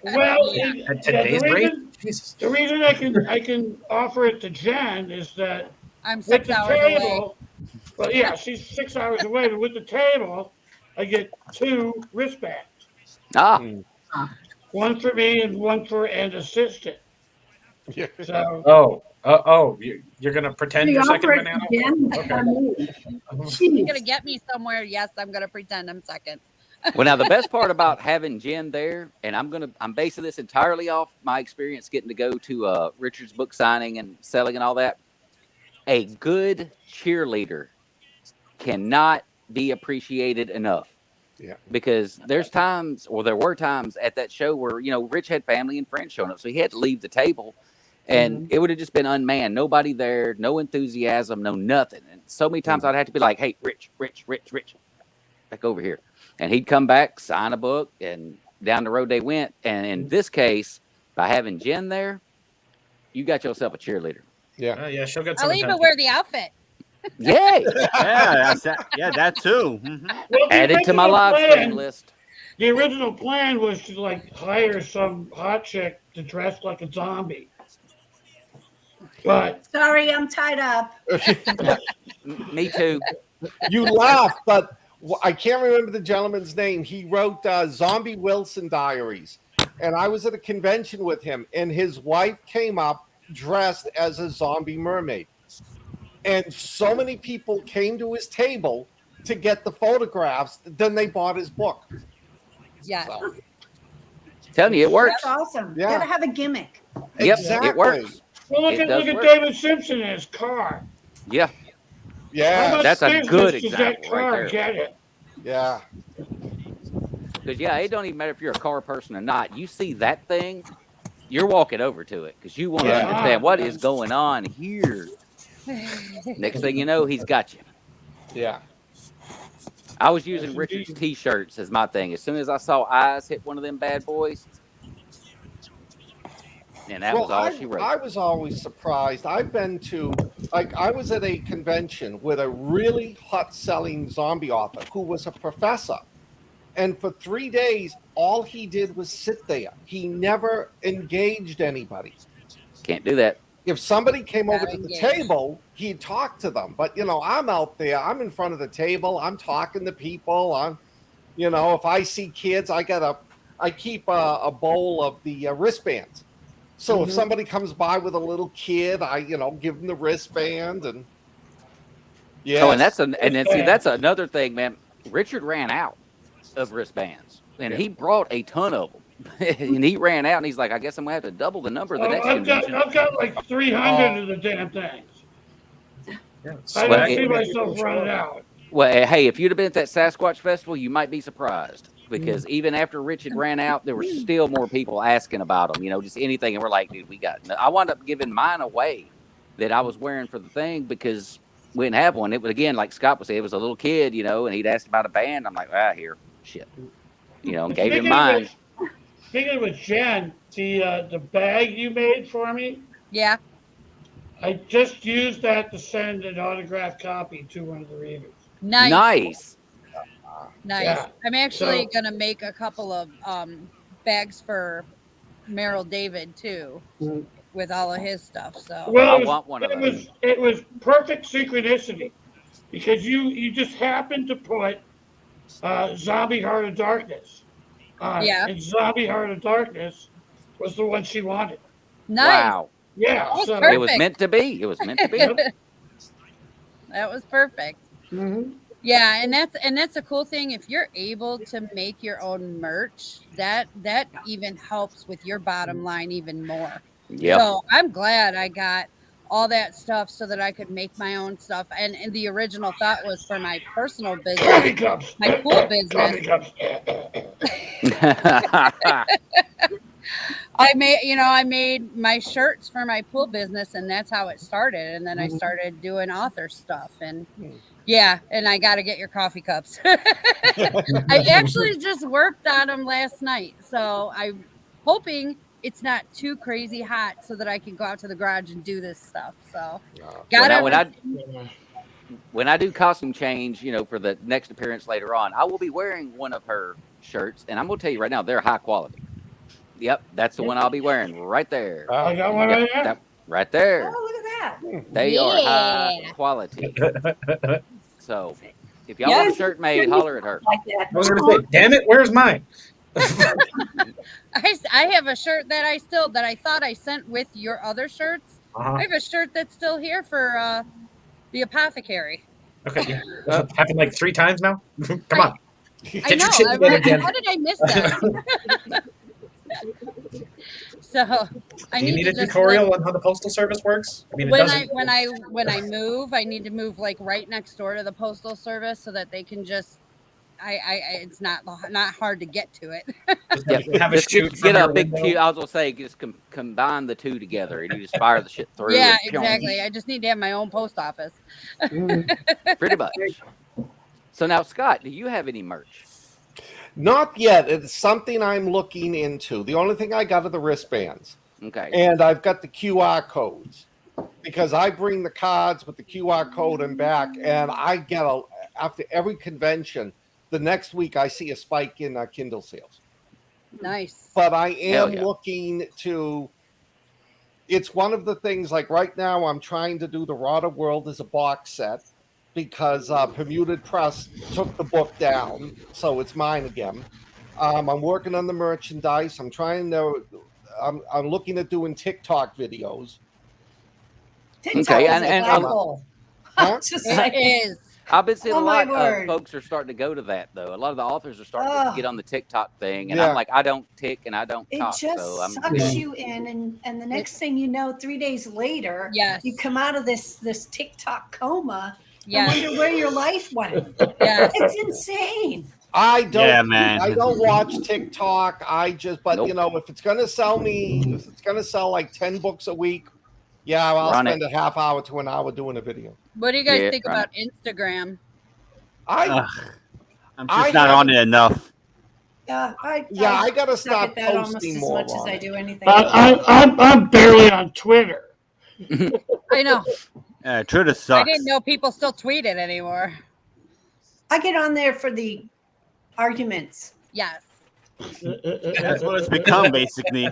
Well, At today's rate, Jesus. the reason I can offer it to Jen is that I'm with 6 the hours away. table, well, yeah, she's 6 hours away, but with the table, I get 2 wristbands. Ah, One for me and one for an assistant. Yeah. So You're gonna pretend The you're second offer banana? again. Okay. I mean, You're jeez. gonna get me somewhere. Yes, I'm gonna pretend I'm second. well, now the best part about having Jen there, and I'm basing this entirely off my experience getting to go to Richard's book signing and selling and all that. A good cheerleader cannot be appreciated enough. Yeah. Because there's times, or there were times at that show where, Rich had family and friends showing up. So he had to leave the table and it would have just been unmanned. Nobody there, no enthusiasm, no nothing. And so many times I'd have to be like, hey, Rich, back over here. And he'd come back, sign a book, and down the road they went. And in this case, by having Jen there, you got yourself a cheerleader. Yeah. Yeah, she'll get some I'll even attention. wear the outfit. Yay! Yeah, that too. well, Add it to my live stream list. The original plan was to hire some hot chick to dress like a zombie. But Sorry, I'm tied up. Me too. You laugh, but I can't remember the gentleman's name. He wrote Zombie Wilson Diaries. And I was at a convention with him, and his wife came up dressed as a zombie mermaid. And so many people came to his table to get the photographs, then they bought his book. Yeah. So, Telling you, it works. That's awesome. Yeah. Gotta have a gimmick. Yep, exactly. it works. well, look It at does work. David Simpson in his car. Yeah. How Yeah, much that's a business good does example that right car there. get it? yeah. Because, it don't even matter if you're a car person or not. You see that thing, you're walking over to it because you want to Yeah. understand what is going on here. Next thing you know, he's got you. Yeah. I was using Richard's T-shirts as my thing. As soon as I saw eyes hit one of them bad boys, and that was all she wrote. I was always surprised. I've been to, I was at a convention with a really hot selling zombie author who was a professor. And for 3 days, all he did was sit there. He never engaged anybody. Can't do that. If somebody came over Gotta to the engage. table, he'd talk to them. But, I'm out there. I'm in front of the table. I'm talking to people. If I see kids, I keep a bowl of the wristbands. So if somebody comes by with a little kid, I give them the wristband and Oh, and that's another thing, man. Richard ran out of wristbands, and he brought a ton of them. And he ran out, and he's like, "I guess I'm gonna have to double the number the next convention." I've got like 300 of the damn things. I Well, see myself running out. Well, hey, if you'd have been at that Sasquatch festival, you might be surprised because even after Richard ran out, there were still more people asking about them. Just anything, and we're like, "Dude, we got." I wound up giving mine away that I was wearing for the thing because we didn't have one. It was, again, like Scott was saying, it was a little kid, and he'd asked about a band. I'm like, here, shit, gave him mine. Speaking with Jen, the bag you made for me, Yeah. I just used that to send an autographed copy to one of the readers. Nice. Yeah. I'm actually So- gonna make a couple of bags for Merrill David too, with all of his stuff. So Well, I want one of those. It was perfect synchronicity because you just happened to put Zombie Heart of Darkness. Yeah. And Zombie Heart of Darkness was the one she wanted. Nice. Wow. Yeah, That was so It was meant to be. It was meant to be. That was perfect. Yeah, and that's a cool thing. If you're able to make your own merch, that even helps with your bottom line even more. Yep. So I'm glad I got all that stuff so that I could make my own stuff. And the original thought was for my personal coffee business, cups. my pool business. Coffee cups. I made my shirts for my pool business, and that's how it started. And then I started doing author stuff, and yeah, and I got to get your coffee cups. I actually just worked on them last night, so I'm hoping it's not too crazy hot so that I can go out to the garage and do this stuff. So, when I do costume change, for the next appearance later on, I will be wearing one of her shirts, and I'm gonna tell you right now, they're high quality. Yep, that's the one I'll be wearing right there. I got one right here. Right there. Oh, look at that. They are high quality. So, if y'all want a shirt made, holler at her. Like that. I was going to say, damn it, where's mine? I have a shirt that I thought I sent with your other shirts. I have a shirt that's still here for the apothecary. Okay, yeah. Does it happen like 3 times now? Come on. I know. How did I miss that? So I Do you need a just, tutorial on how the postal service works? I mean, when I move, I need to move like right next door to the postal service so that they can just. It's not hard to get to it. Just get a big cube. I was gonna say, just combine the two together, and you just fire the shit through. Yeah, exactly. I just need to have my own post office. Pretty much. So now, Scott, do you have any merch? Not yet. It's something I'm looking into. The only thing I got are the wristbands. Okay. And I've got the QR codes because I bring the cards with the QR code and back, and I get after every convention. The next week, I see a spike in Kindle sales. Nice. But I am looking to. It's one of the things. Like right now, I'm trying to do the Rada World as a box set. Because Permuted Press took the book down, so it's mine again. I'm working on the merchandise. I'm looking at doing TikTok videos. Okay, and huh? It is. I've been seeing a lot of folks are starting to go to that though. A lot of the authors are starting to get on the TikTok thing, and I'm like, I don't tick and I don't talk. It just sucks you in, and the next thing you know, 3 days later, you come out of this TikTok coma. Yeah. I wonder where your life went. Yeah. It's insane. I don't. Yeah, man. I don't watch TikTok. But if it's gonna sell like 10 books a week, I'll spend a half hour to an hour doing a video. What do you guys think about Instagram? I'm just not on it enough. Yeah, I gotta stop posting more as much as I do anything. I'm barely on Twitter. I know. Twitter sucks. I didn't know people still tweet it anymore. I get on there for the arguments. Yes. That's what it's become, basically.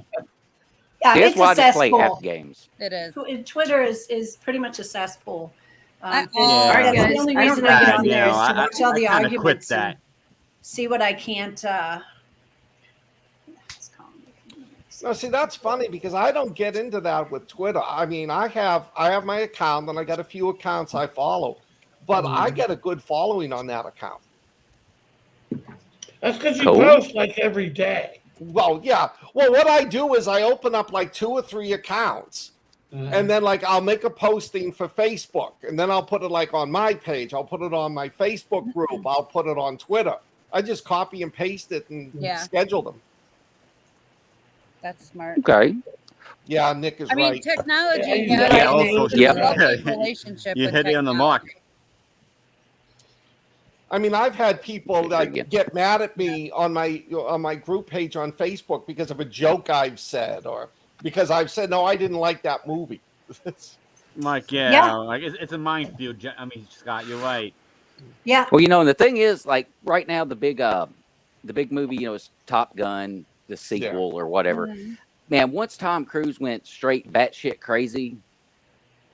Yeah, it's why a they play cesspool. half games. It is. Twitter is pretty much a cesspool. That's the only reason I get on there is to watch all the I arguments quit that. and see what I can't. No, see, that's funny because I don't get into that with Twitter. I mean, I have my account and I got a few accounts I follow, but I get a good following on that account. That's because you post like every day. Well, yeah. Well, what I do is I open up like 2 or 3 accounts, and then like I'll make a posting for Facebook, and then I'll put it like on my page. I'll put it on my Facebook group. I'll put it on Twitter. I just copy and paste it and schedule them. That's smart. Okay. Yeah, Nick is right. I mean, technology relationship. You hit it on the mark. I mean, I've had people like get mad at me on my group page on Facebook because of a joke I've said, or because I've said no, I didn't like that movie. Like it's a minefield. I mean, Scott, you're right. Yeah. Well, and the thing is, like right now, the big movie, is Top Gun, the sequel or whatever. Mm-hmm. Man, once Tom Cruise went straight batshit crazy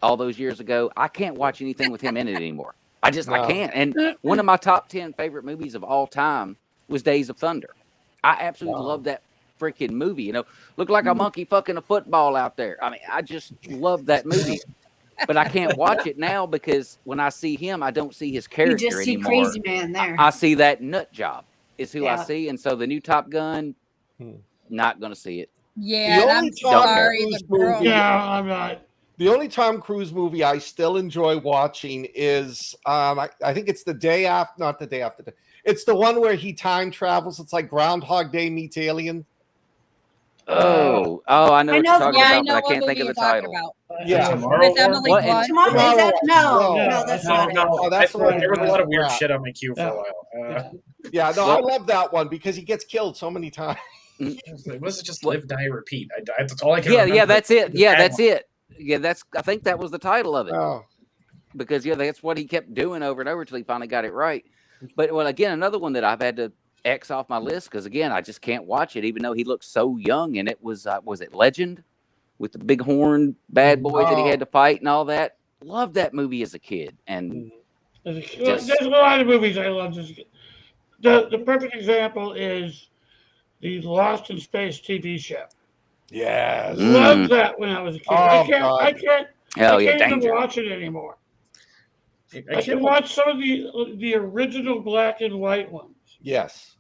all those years ago, I can't watch anything with him in it anymore. I can't. And one of my top 10 favorite movies of all time was Days of Thunder. I absolutely love that freaking movie. You know, looked like a monkey fucking a football out there. I mean, I just love that movie. But I can't watch it now because when I see him, I don't see his character You just see anymore. Crazy Man there. I see that nut job is who I see. And so the new Top Gun, not going to see it. Yeah, and I'm sorry. I'm not. The only Tom Cruise movie I still enjoy watching is, I think it's the day after, not the day after. It's the one where he time travels. It's like Groundhog Day meets Alien. I know what you're talking about, but I can't think of the title. Yeah, with Emily Blunt. No, that's not it. Oh, that's the one. There was a lot of weird shit on my queue for a while. Yeah, no, I love that one because he gets killed so many times. Was it just Live, Die, Repeat? That's all I can remember. Yeah, that's it. Yeah, that's it. Yeah, I think that was the title of it. Oh. Because that's what he kept doing over and over until he finally got it right. But again, another one that I've had to X off my list because again, I just can't watch it, even though he looks so young. And it was it Legend with the big horn bad boy that he had to fight and all that. Loved that movie as a kid. And there's a lot of movies I love. The perfect example is the Lost in Space TV show. Yes. Loved that when I was a kid. I can't even Danger. watch it anymore. I can watch some of the original black and white ones. Yes.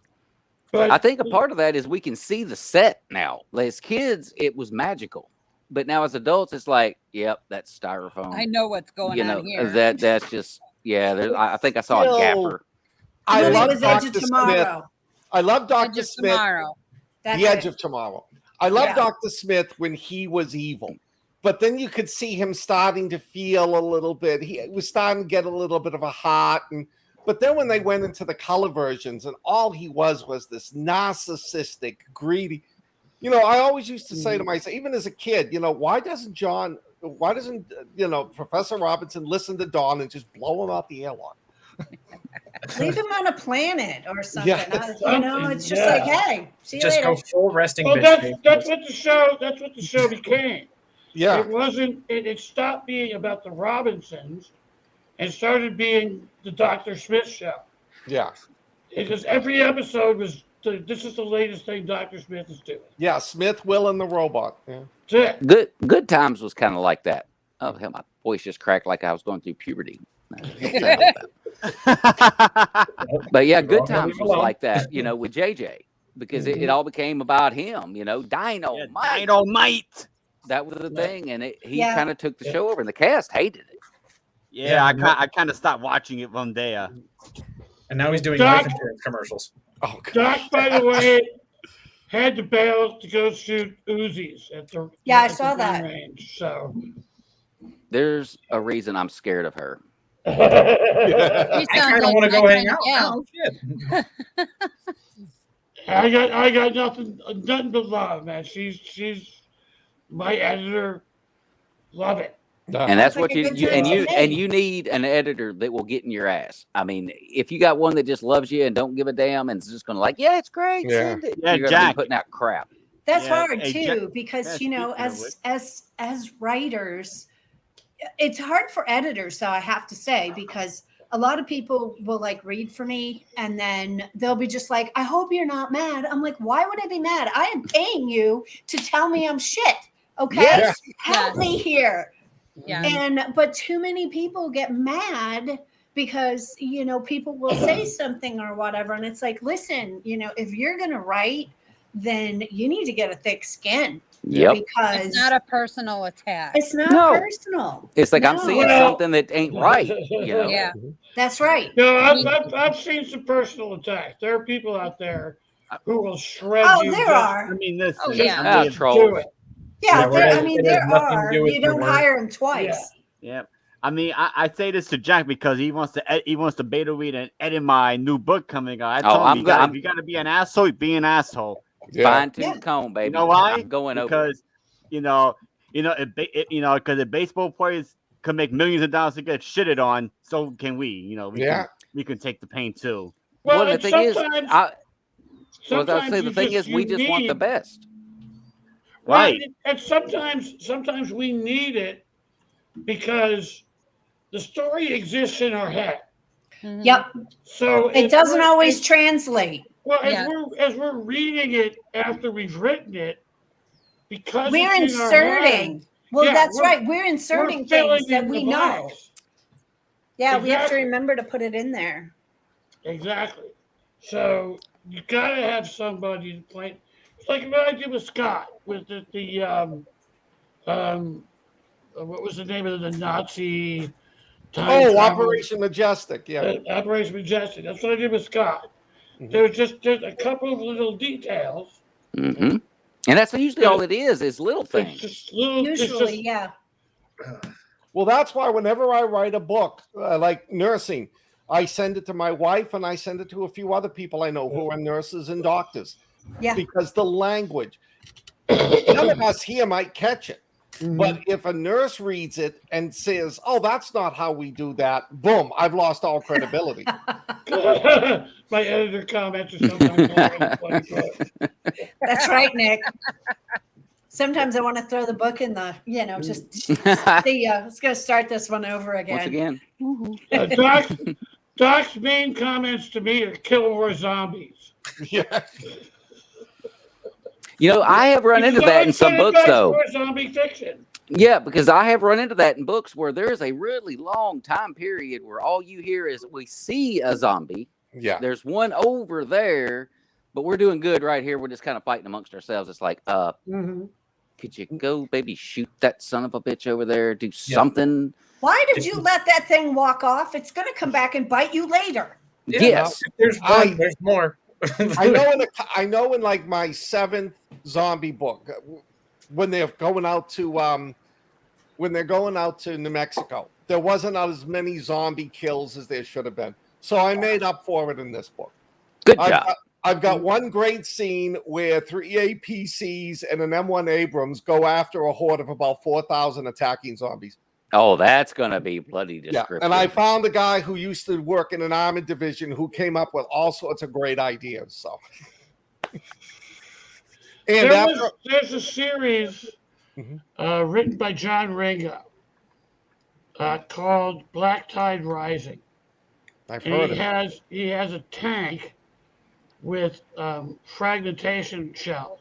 But I think a part of that is we can see the set now. As kids, it was magical. But now as adults, it's like, yep, that's styrofoam. I know what's going on here. That's just, I think I saw a gapper. I love Edge of Tomorrow. I love Dr. Smith. That's the Edge of Tomorrow. I love Dr. Smith when he was evil. But then you could see him starting to feel a little bit. He was starting to get a little bit of a heart. But then when they went into the color versions and all he was this narcissistic, greedy. You know, I always used to say to myself, even as a kid, why doesn't Professor Robinson listen to Dawn and just blow him out the airlock? Leave him on a planet or something. Yeah. It's just like, hey, see you later. Go full resting bitch. That's what the show became. Yeah. It wasn't. It stopped being about the Robinsons and started being the Dr. Smith show. Yeah. Because every episode was, this is the latest thing Dr. Smith is doing. Yeah, Smith, Will, and the robot. Yeah. That's it. Good Times was kind of like that. Oh, hell, my voice just cracked like I was going through puberty. But yeah, Good Times was like that, you know, with JJ, because it all became about him, you know, Dynamite. That was the thing, and he kind of took the show over, and the cast hated it. Yeah, I kind of stopped watching it one day. And now he's doing life insurance commercials. Oh, Doc, by the way, had to bail to go shoot Uzis at the I saw that range. So there's a reason I'm scared of her. I kind of want to go hang out. Oh, shit. I got nothing but love, man. She's my editor. Love it. And that's what you need an editor that will get in your ass. I mean, if you got one that just loves you and don't give a damn and is just going to like, yeah, it's great. Send it. You're going to be putting out crap. That's hard too, because you know, as writers, it's hard for editors, though, I have to say, because a lot of people will like read for me and then they'll be just like, I hope you're not mad. I'm like, why would I be mad? I am paying you to tell me I'm shit. Okay. Yes. Help me here. Yeah. But too many people get mad because, you know, people will say something or whatever. And it's like, listen, you know, if you're going to write, then you need to get a thick skin. Yep. Because it's not a personal attack. It's not personal. It's like I'm seeing something that ain't right. You know? Yeah. That's right. No, I've seen some personal attacks. There are people out there who will shred you. Oh, there are. I mean, this. Trolls. Yeah, there are. You don't hire them twice. Yeah. I mean, I say this to Jack because he wants to beta read and edit my new book coming out. I told him if you got to be an asshole, be an asshole. Fine tooth comb, baby. You know why? I'm going because because the baseball players can make millions of dollars to get shitted on. So can we? You know, we can take the pain too. Well, the thing is, the thing is, we just want the best. Right. And sometimes we need it because the story exists in our head. Yep. So It doesn't always translate. Well, Yeah. as we're reading it after we've written it, because We're it's in our head, inserting. Well, Yeah, that's we're- right. We're inserting we're filling things that in the we know. blanks. Yeah, we have to Exactly. remember to put it in there. Exactly. So you gotta have somebody to play. It's like what I did with Scott with what was the name of the Nazi time travel? Operation Majestic. Yeah. Operation Majestic. That's what I did with Scott. Mhm. There was just a couple of little details. Mm-hmm. And that's usually all it is little It's things. just little. Usually, yeah. Well, that's why whenever I write a book, like nursing, I send it to my wife and I send it to a few other people I know who are nurses and doctors. Yeah. Because the language, none of us here might catch it. But if a nurse reads it and says, "Oh, that's not how we do that," boom, I've lost all credibility. My editor comments or something. That's right, Nick. Sometimes I want to throw the book in the, just see, let's go start this one over again. Once again. Doc's main comments to me are kill more zombies. Yeah. I have run into that in some books, though. More zombie fiction. Yeah, because I have run into that in books where there is a really long time period where all you hear is we see a zombie. Yeah. There's one over there, but we're doing good right here. We're just kind of fighting amongst ourselves. It's like, could you go maybe shoot that son of a bitch over there? Do something. Why did you let that thing walk off? It's going to come back and bite you later. Yeah, Yes. There's one. There's more. I know in like my 7th zombie book, when they're going out to New Mexico, there wasn't as many zombie kills as there should have been. So I made up for it in this book. Good job. I've got one great scene where 3 APCs and an M1 Abrams go after a horde of about 4,000 attacking zombies. Oh, that's going to be bloody descriptive. Yeah, and I found a guy who used to work in an armored division who came up with all sorts of great ideas. So, and there's a series written by John Ringo called Black Tide Rising. I've heard it. He has a tank with fragmentation shells.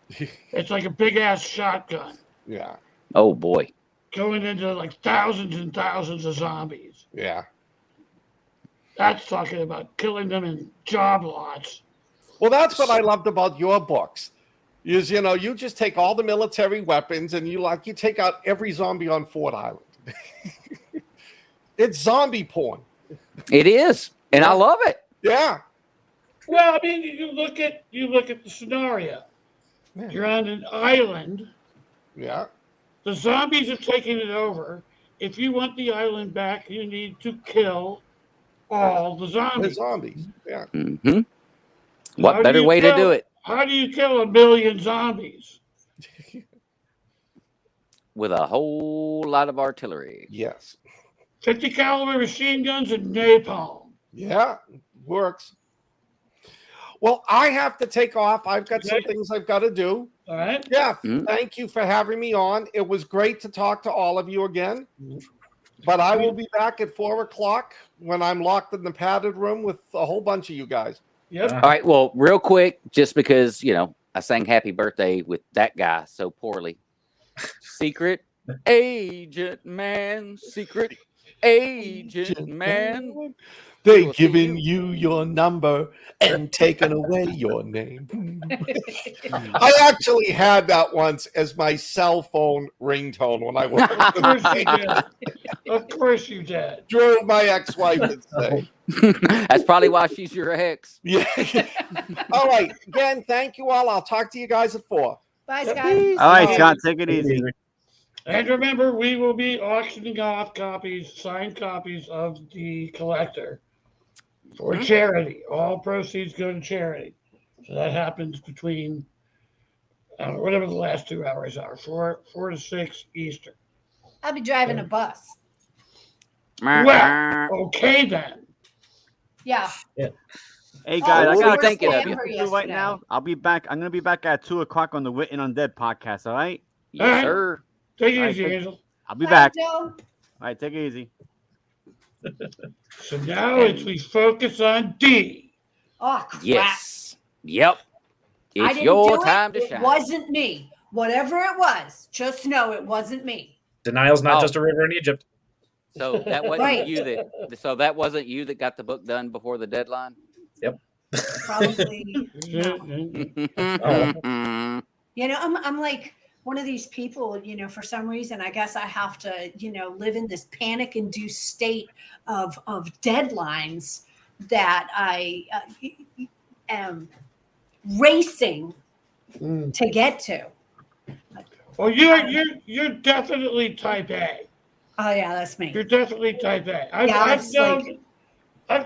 It's like a big ass shotgun. Yeah. Oh boy. Going into like thousands and thousands of zombies. Yeah. That's talking about killing them in job lots. Well, that's what I loved about your books. Is you just take all the military weapons and you take out every zombie on Fort Island. It's zombie porn. It is, and I love it. Yeah. Well, I mean, you look at the scenario. Yeah. You're on an island. Yeah. The zombies are taking it over. If you want the island back, you need to kill all the zombies. The zombies. Yeah. Mm-hmm. What better way to do it? How do you kill 1 million zombies? With a whole lot of artillery. Yes. 50 caliber machine guns and napalm. Yeah, works. Well, I have to take off. I've got some things I've got to do. All right. Yeah. Thank you for having me on. It was great to talk to all of you again. But I will be back at 4:00 when I'm locked in the padded room with a whole bunch of you guys. Yep. All right. Well, real quick, just because, I sang happy birthday with that guy so poorly. Secret agent man, secret agent man. They've given you your number and taken away your name. I actually had that once as my cell phone ringtone when I was. Of course you did. Drove my ex-wife insane. That's probably why she's your ex. Yeah. All right. Again, thank you all. I'll talk to you guys at 4. Bye, Scott. All right, Scott, take it easy. And remember, we will be auctioning off signed copies of The Collector for charity. All proceeds go to charity. So that happens between whatever the last 2 hours are, 4 to 6 Eastern. I'll be driving a bus. Well, okay then. Yeah. Hey guys, I got thinking of you right now. I'll be back. I'm gonna be back at 2:00 on the Written Undead podcast. All right. Yes, sir. Take it easy, Angel. I'll be back. Joe. All right, take it easy. So now we focus on D. Oh, crap. Yes. Yep. I It's didn't your do time it. to It shine. wasn't me. Whatever it was, just know it wasn't me. Denial's not Oh. just a river in Egypt. So that wasn't Right. you that. So that wasn't you that got the book done before the deadline. Yep. Probably. No. You know, I'm like one of these people, you know, for some reason, I guess I have to, you know, live in this panic induced state of deadlines that I am racing to get to. Well, you're definitely type A. Oh yeah, that's me. You're definitely type A. I've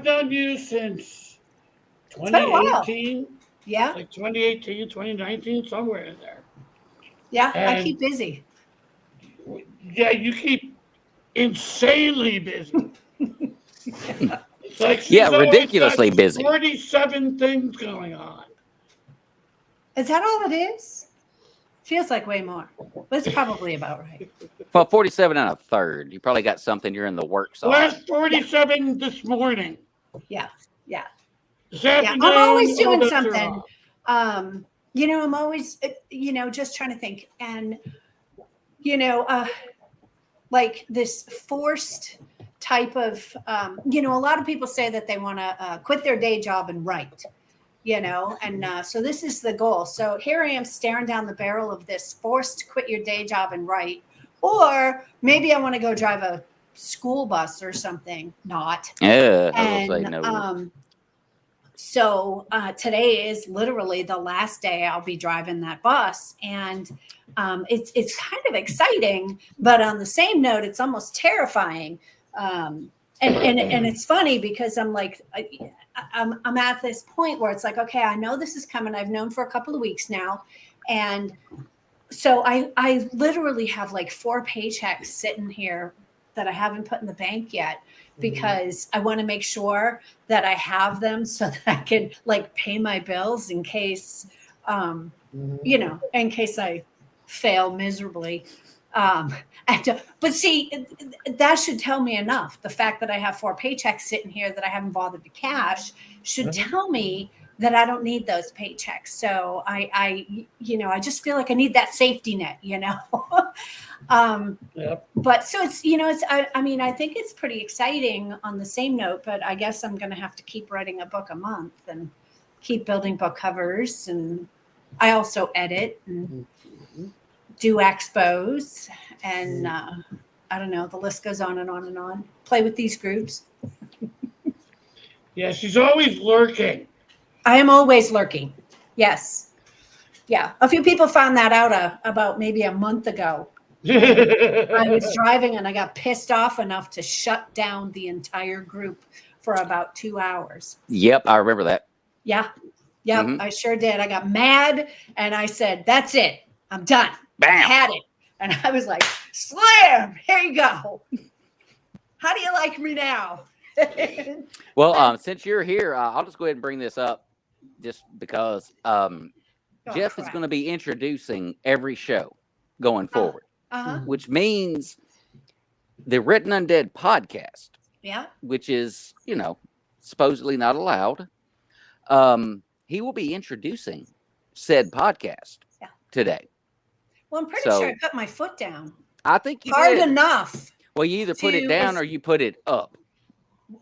known you since It's been a while. 2018. Yeah. Like 2018, 2019, somewhere in there. Yeah, I And- keep busy. Yeah, you keep insanely busy. It's like she's Yeah, always ridiculously got busy. 47 things going on. Is that all it is? Feels like way more. But it's probably about right. Well, 47 and a third. You probably got something you're in the works on. Last 47 this morning. Yeah. Yeah. This Yeah. afternoon, I'm always all doing bets are something. off. You know, I'm always, you know, just trying to think. And, you know, like this forced type of, you know, a lot of people say that they want to quit their day job and write, you know, and so this is the goal. So here I am staring down the barrel of this forced quit your day job and write, or maybe I want to go drive a school bus or something. Not. Yeah, I will say no. So today is literally the last day I'll be driving that bus, and it's kind of exciting, but on the same note, it's almost terrifying. And it's funny because I'm like, I'm at this point where it's like, okay, I know this is coming. I've known for a couple of weeks now, and so I literally have like 4 paychecks sitting here that I haven't put in the bank yet, because I want to make sure that I have them so that I can like pay my bills in case, you know, in case I fail miserably. But see, that should tell me enough. The fact that I have 4 paychecks sitting here that I haven't bothered to cash should tell me that I don't need those paychecks. So I you know, I just feel like I need that safety net, you know? Yep. But so it's, you know, it's, I mean, I think it's pretty exciting on the same note, but I guess I'm going to have to keep writing a book a month and keep building book covers. And I also edit and do expos, and I don't know, the list goes on and on and on. Play with these groups. Yeah, she's always lurking. I am always lurking. Yes. Yeah. A few people found that out about maybe a month ago. I was driving and I got pissed off enough to shut down the entire group for about 2 hours. Yep, I remember that. Yeah. Yep, I sure did. I got mad and I said, that's it. I'm done. Bam. I had it. And I was like, slam, here you go. How do you like me now? Well, since you're here, I'll just go ahead and bring this up just because Jeff is going to be introducing every show going forward, which means the Written Undead podcast, which is, you know, supposedly not allowed. He will be introducing said podcast today. Well, I'm pretty sure I put my foot down. I think you hard did. Enough. Well, you either put it down or you put it up.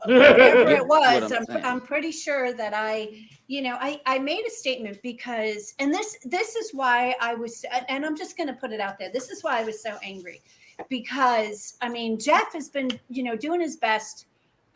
Whatever it was, I'm I'm pretty sure that I made a statement because, and this is why I was, and I'm just going to put it out there. This is why I was so angry, because I mean, Jeff has been, you know, doing his best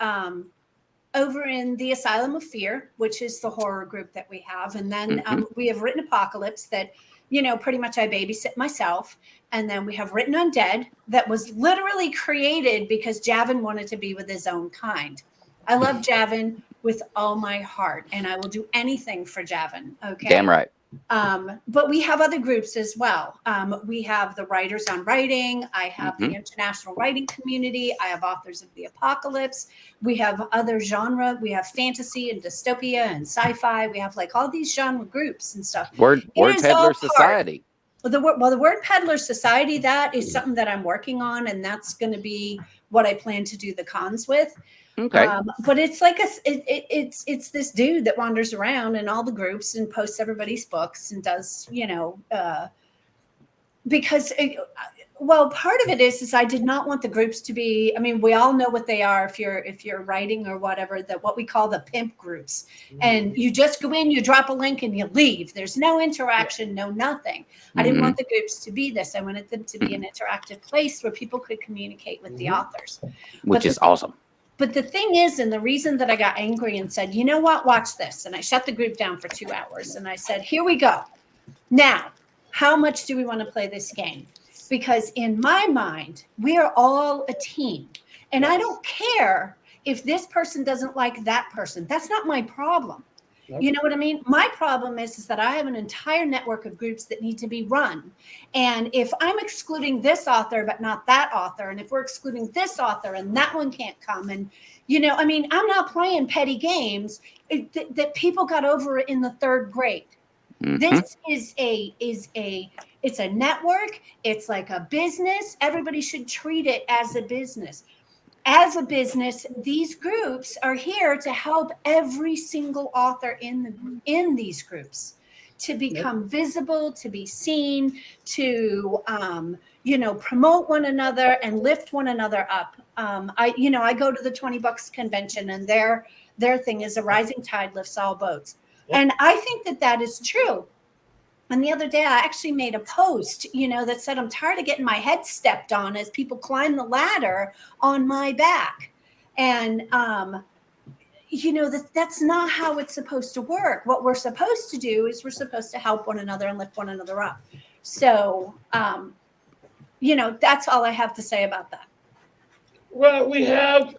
over in the Asylum of Fear, which is the horror group that we have. And then we have Written Apocalypse that, you know, pretty much I babysit myself. And then we have Written Undead that was literally created because Javin wanted to be with his own kind. I love Javin with all my heart, and I will do anything for Javin. Okay. Damn right. But we have other groups as well. We have the Writers on Writing. I have the International Writing Community. I have Authors of the Apocalypse. We have other genre. We have fantasy and dystopia and sci-fi. We have like all these genre groups and stuff. Word Peddler Society. the Word Peddler Society, that is something that I'm working on, and that's going to be what I plan to do the cons with. Okay. But it's like it's this dude that wanders around in all the groups and posts everybody's books and does, because part of it is I did not want the groups to be, I mean, we all know what they are if you're writing or whatever, that what we call the pimp groups. And you just go in, you drop a link and you leave. There's no interaction, no nothing. I didn't want the groups to be this. I wanted them to be an interactive place where people could communicate with the authors. Which is awesome. But the thing is, and the reason that I got angry and said, you know what, watch this. And I shut the group down for 2 hours and I said, here we go. Now, how much do we want to play this game? Because in my mind, we are all a team. And I don't care if this person doesn't like that person. That's not my problem. Yep. You know what I mean? My problem is that I have an entire network of groups that need to be run. And if I'm excluding this author, but not that author, and if we're excluding this author and that one can't come, and, I'm not playing petty games that people got over in the 3rd grade. This is it's a network. It's like a business. Everybody should treat it as a business. As a business, these groups are here to help every single author in these groups to become visible, to be seen, to promote one another and lift one another up. I go to the 20 Bucks convention, and their thing is a rising tide lifts all boats. And I think that is true. And the other day, I actually made a post, that said, I'm tired of getting my head stepped on as people climb the ladder on my back. And, that's not how it's supposed to work. What we're supposed to do is we're supposed to help one another and lift one another up. So, that's all I have to say about that. Well, we have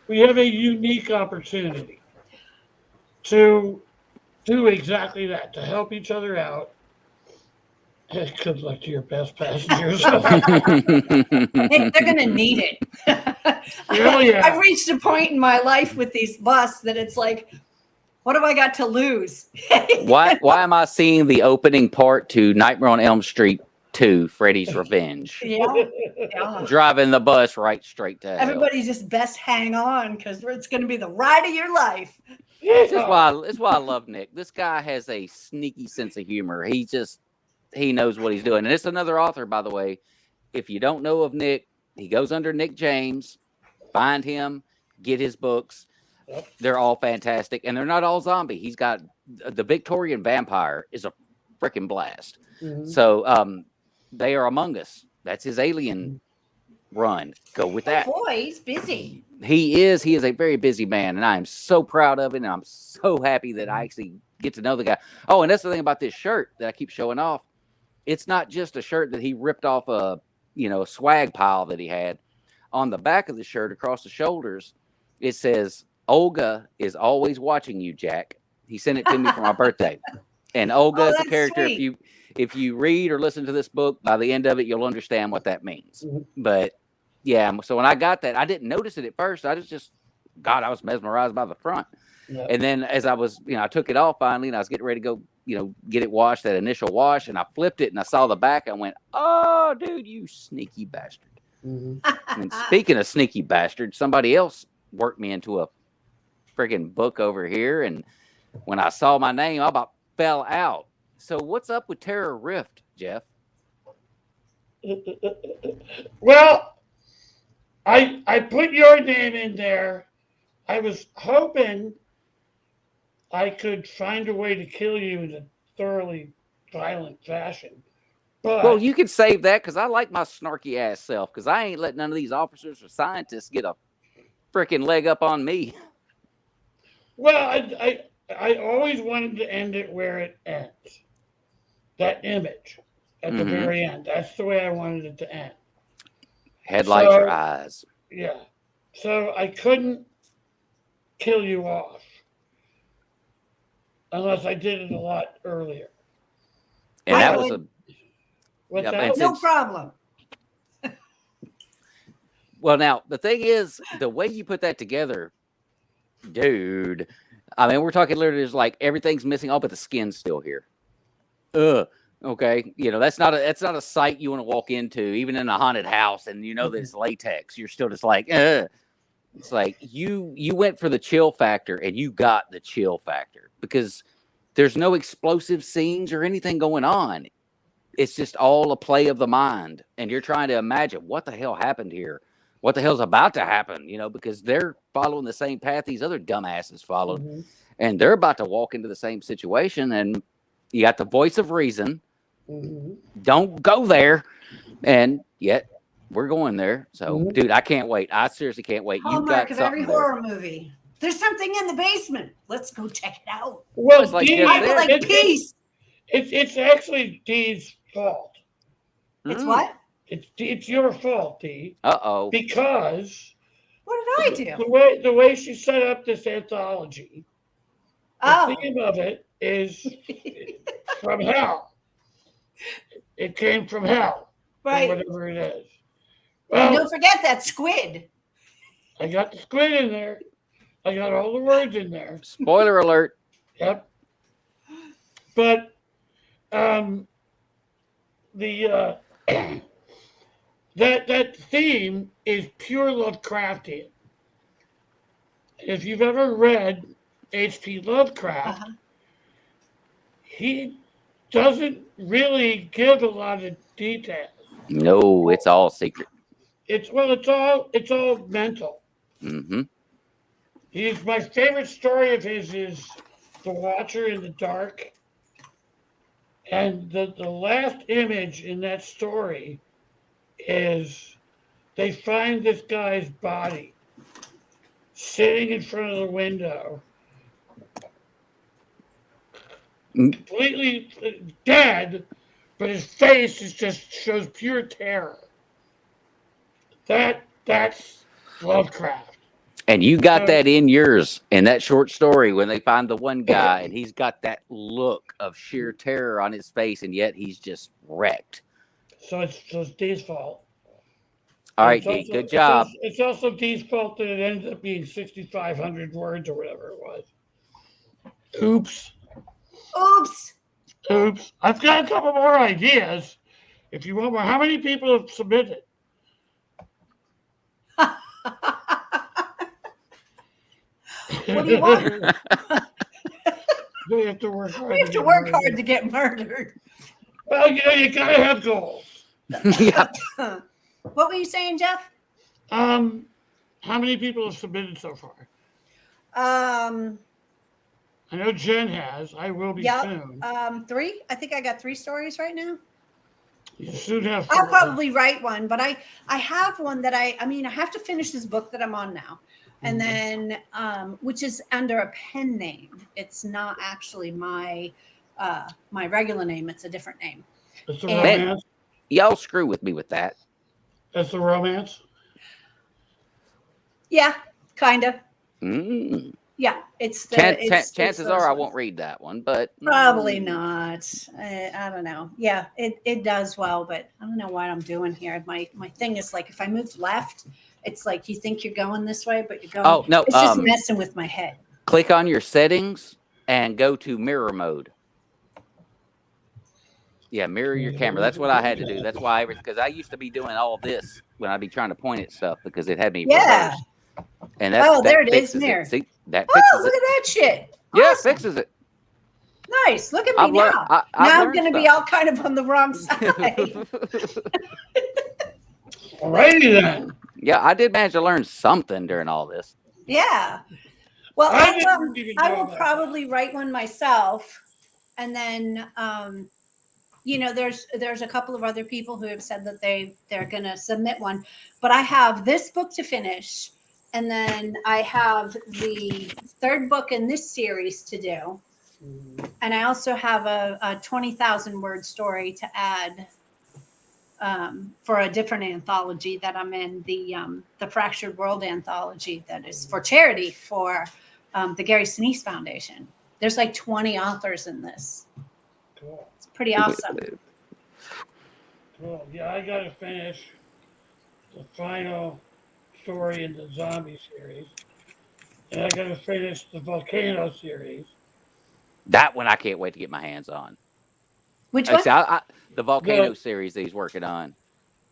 a unique opportunity to do exactly that, to help each other out. Good luck to your best passengers. They're going to need it. I've reached a point in my life with these buses that it's like, what have I got to lose? Why am I seeing the opening part to Nightmare on Elm Street 2, Freddy's Revenge? Yeah. Driving the bus right straight to hell. Everybody just best hang on, because it's going to be the ride of your life. That's why I love Nick. This guy has a sneaky sense of humor. He knows what he's doing. And it's another author, by the way. If you don't know of Nick, he goes under Nick James. Find him, get his books. They're all fantastic. And they're not all zombie. He's got the Victorian Vampire is a freaking blast. So They Are Among Us. That's his Alien run. Go with that. Oh boy, he's busy. He is a very busy man, and I am so proud of it, and I'm so happy that I actually get to know the guy. Oh, and that's the thing about this shirt that I keep showing off. It's not just a shirt that he ripped off a swag pile that he had. On the back of the shirt, across the shoulders, it says, "Olga is always watching you, Jack." He sent it to me for my birthday. And Olga is a character. Sweet. If you read or listen to this book, by the end of it, you'll understand what that means. But yeah, so when I got that, I didn't notice it at first. I was mesmerized by the front. Yep. And then as I was, I took it off finally, and I was getting ready to go, get it washed, that initial wash, and I flipped it and I saw the back. I went, "Oh, dude, you sneaky bastard." And speaking of sneaky bastard, somebody else worked me into a friggin' book over here. And when I saw my name, I about fell out. So what's up with Terror Rift, Jeff? Well, I put your name in there. I was hoping I could find a way to kill you in a thoroughly violent fashion. But, well, you can save that, because I like my snarky ass self, because I ain't letting none of these officers or scientists get a freaking leg up on me. Well, I always wanted to end it where it ends. That image at the very end. That's the way I wanted it to end. Headlights or eyes. Yeah. So I couldn't kill you off unless I did it a lot earlier. And that was no problem. Well, now, the thing is, the way you put that together, dude, I mean, we're talking literally just like everything's missing, but the skin's still here. Okay, that's not a site you want to walk into, even in a haunted house, and that it's latex. You're still just like, ugh. It's like you went for the chill factor, and you got the chill factor because there's no explosive scenes or anything going on. It's just all a play of the mind, and you're trying to imagine what the hell happened here, what the hell's about to happen, because they're following the same path these other dumbasses followed, and they're about to walk into the same situation, and you got the voice of reason. Don't go there, and yet we're going there. So, dude, I can't wait. I seriously can't wait. Hallmark You got of something every horror movie. There's something in the basement. Let's go check it out. Well, It's like Dee, Jeff said. Like peace. it's actually Dee's fault. It's what? It's your fault, Dee. Uh-oh. Because what did I do? The way she set up this anthology, the theme of it is from hell. It came from hell. Right. Or whatever it is. Well, Well, don't forget that squid. I got the squid in there. I got all the words in there. Spoiler alert. Yep. But the that theme is pure Lovecraftian. If you've ever read H.P. Lovecraft, he doesn't really give a lot of details. No, it's all secret. It's all mental. Mm-hmm. My favorite story of his is The Watcher in the Dark. And the last image in that story is they find this guy's body sitting in front of the window, completely dead, but his face shows pure terror. That's Lovecraft. And you got that in yours in that short story when they find the one guy and he's got that look of sheer terror on his face, and yet he's just wrecked. So it's Dee's fault. All right, Dee, good job. It's also Dee's fault that it ended up being 6,500 words or whatever it was. Oops. I've got a couple more ideas. If you want more, how many people have submitted? What do you want? We have to work hard. We have to work hard to get murdered. Well, you gotta have goals. Yep. What were you saying, Jeff? How many people have submitted so far? I know Jen has. I will be soon. 3. I think I got 3 stories right now. You soon have. I'll probably write one, but I have one that I have to finish this book that I'm on now. And then, which is under a pen name. It's not actually my regular name. It's a different name. It's a romance. Y'all screw with me with that. That's a romance. Yeah, kind of. Yeah, it's the chances are I won't read that one, but probably not. I don't know. Yeah, it does well, but I don't know what I'm doing here. My thing is like if I move left, it's like you think you're going this way, but you're going. Oh no, it's just messing with my head. Click on your settings and go to mirror mode. Yeah, mirror your camera. That's what I had to do. That's why because I used to be doing all this when I'd be trying to point at stuff because it had me reversed. And there it is, mirror. See, that fixes look at that shit. Yeah, Awesome. it fixes it. Nice. Look at me now. Now I'm going to be all kind of on the wrong side. Alrighty then. Yeah, I did manage to learn something during all this. Yeah. Well, I will probably write one myself, and then there's a couple of other people who have said that they're going to submit one, but I have this book to finish, and then I have the 3rd book in this series to do, and I also have a 20,000 word story to add for a different anthology that I'm in, the Fractured World anthology that is for charity for the Gary Sinise Foundation. There's like 20 authors in this. Cool. It's pretty awesome. Cool. Yeah, I got to finish the final story in the zombie series. And I got to finish the volcano series. That one I can't wait to get my hands on. Which Like one? I said, the volcano The- series that he's working on.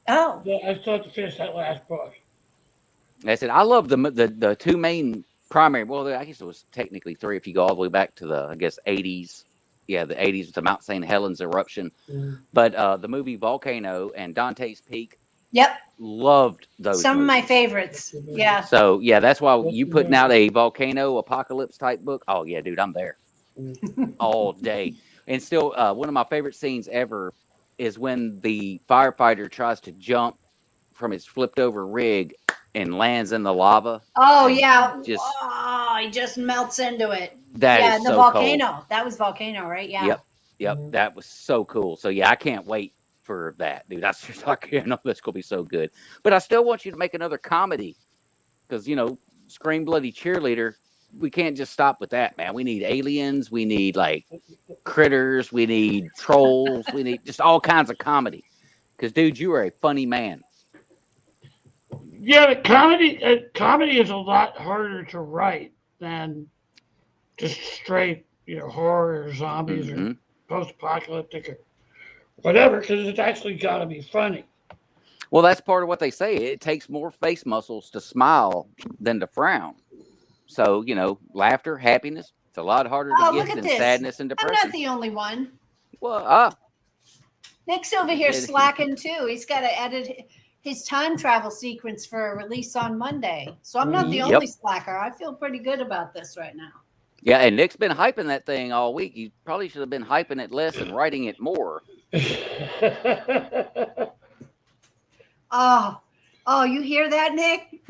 Oh, Yeah, I still have to finish that last book. I said I love the two main primary. Well, I guess it was technically three if you go all the way back to the 80s. Yeah, the 80s with the Mount St. Helens eruption. But the movie Volcano and Dante's Peak. yep. Loved those. Some of my movies. favorites. Yeah. So yeah, that's why you putting out a volcano apocalypse type book. Oh yeah, dude, I'm there all day. And still, one of my favorite scenes ever is when the firefighter tries to jump from his flipped over rig and lands in the lava. Oh And yeah. just He just melts into it. that yeah, is the so volcano. cool. That was volcano, right? Yeah. Yep, that was so cool. So yeah, I can't wait for that, dude. That's just like, you know, that's gonna be so good. But I still want you to make another comedy because Scream Bloody Cheerleader. We can't just stop with that, man. We need aliens. We need like critters. We need trolls. We need just all kinds of comedy. Because, dude, you are a funny man. Yeah, comedy is a lot harder to write than just straight, horror or zombies or post-apocalyptic or whatever, because it's actually got to be funny. Well, that's part of what they say. It takes more face muscles to smile than to frown. So, laughter, happiness, it's a lot harder to get than sadness and depression. I'm not the only one. Well, Nick's over here slacking too. He's got to edit his time travel sequence for a release on Monday. So I'm not the only slacker. I feel pretty good about this right now. Yeah, and Nick's been hyping that thing all week. You probably should have been hyping it less and writing it more. Oh, you hear that, Nick?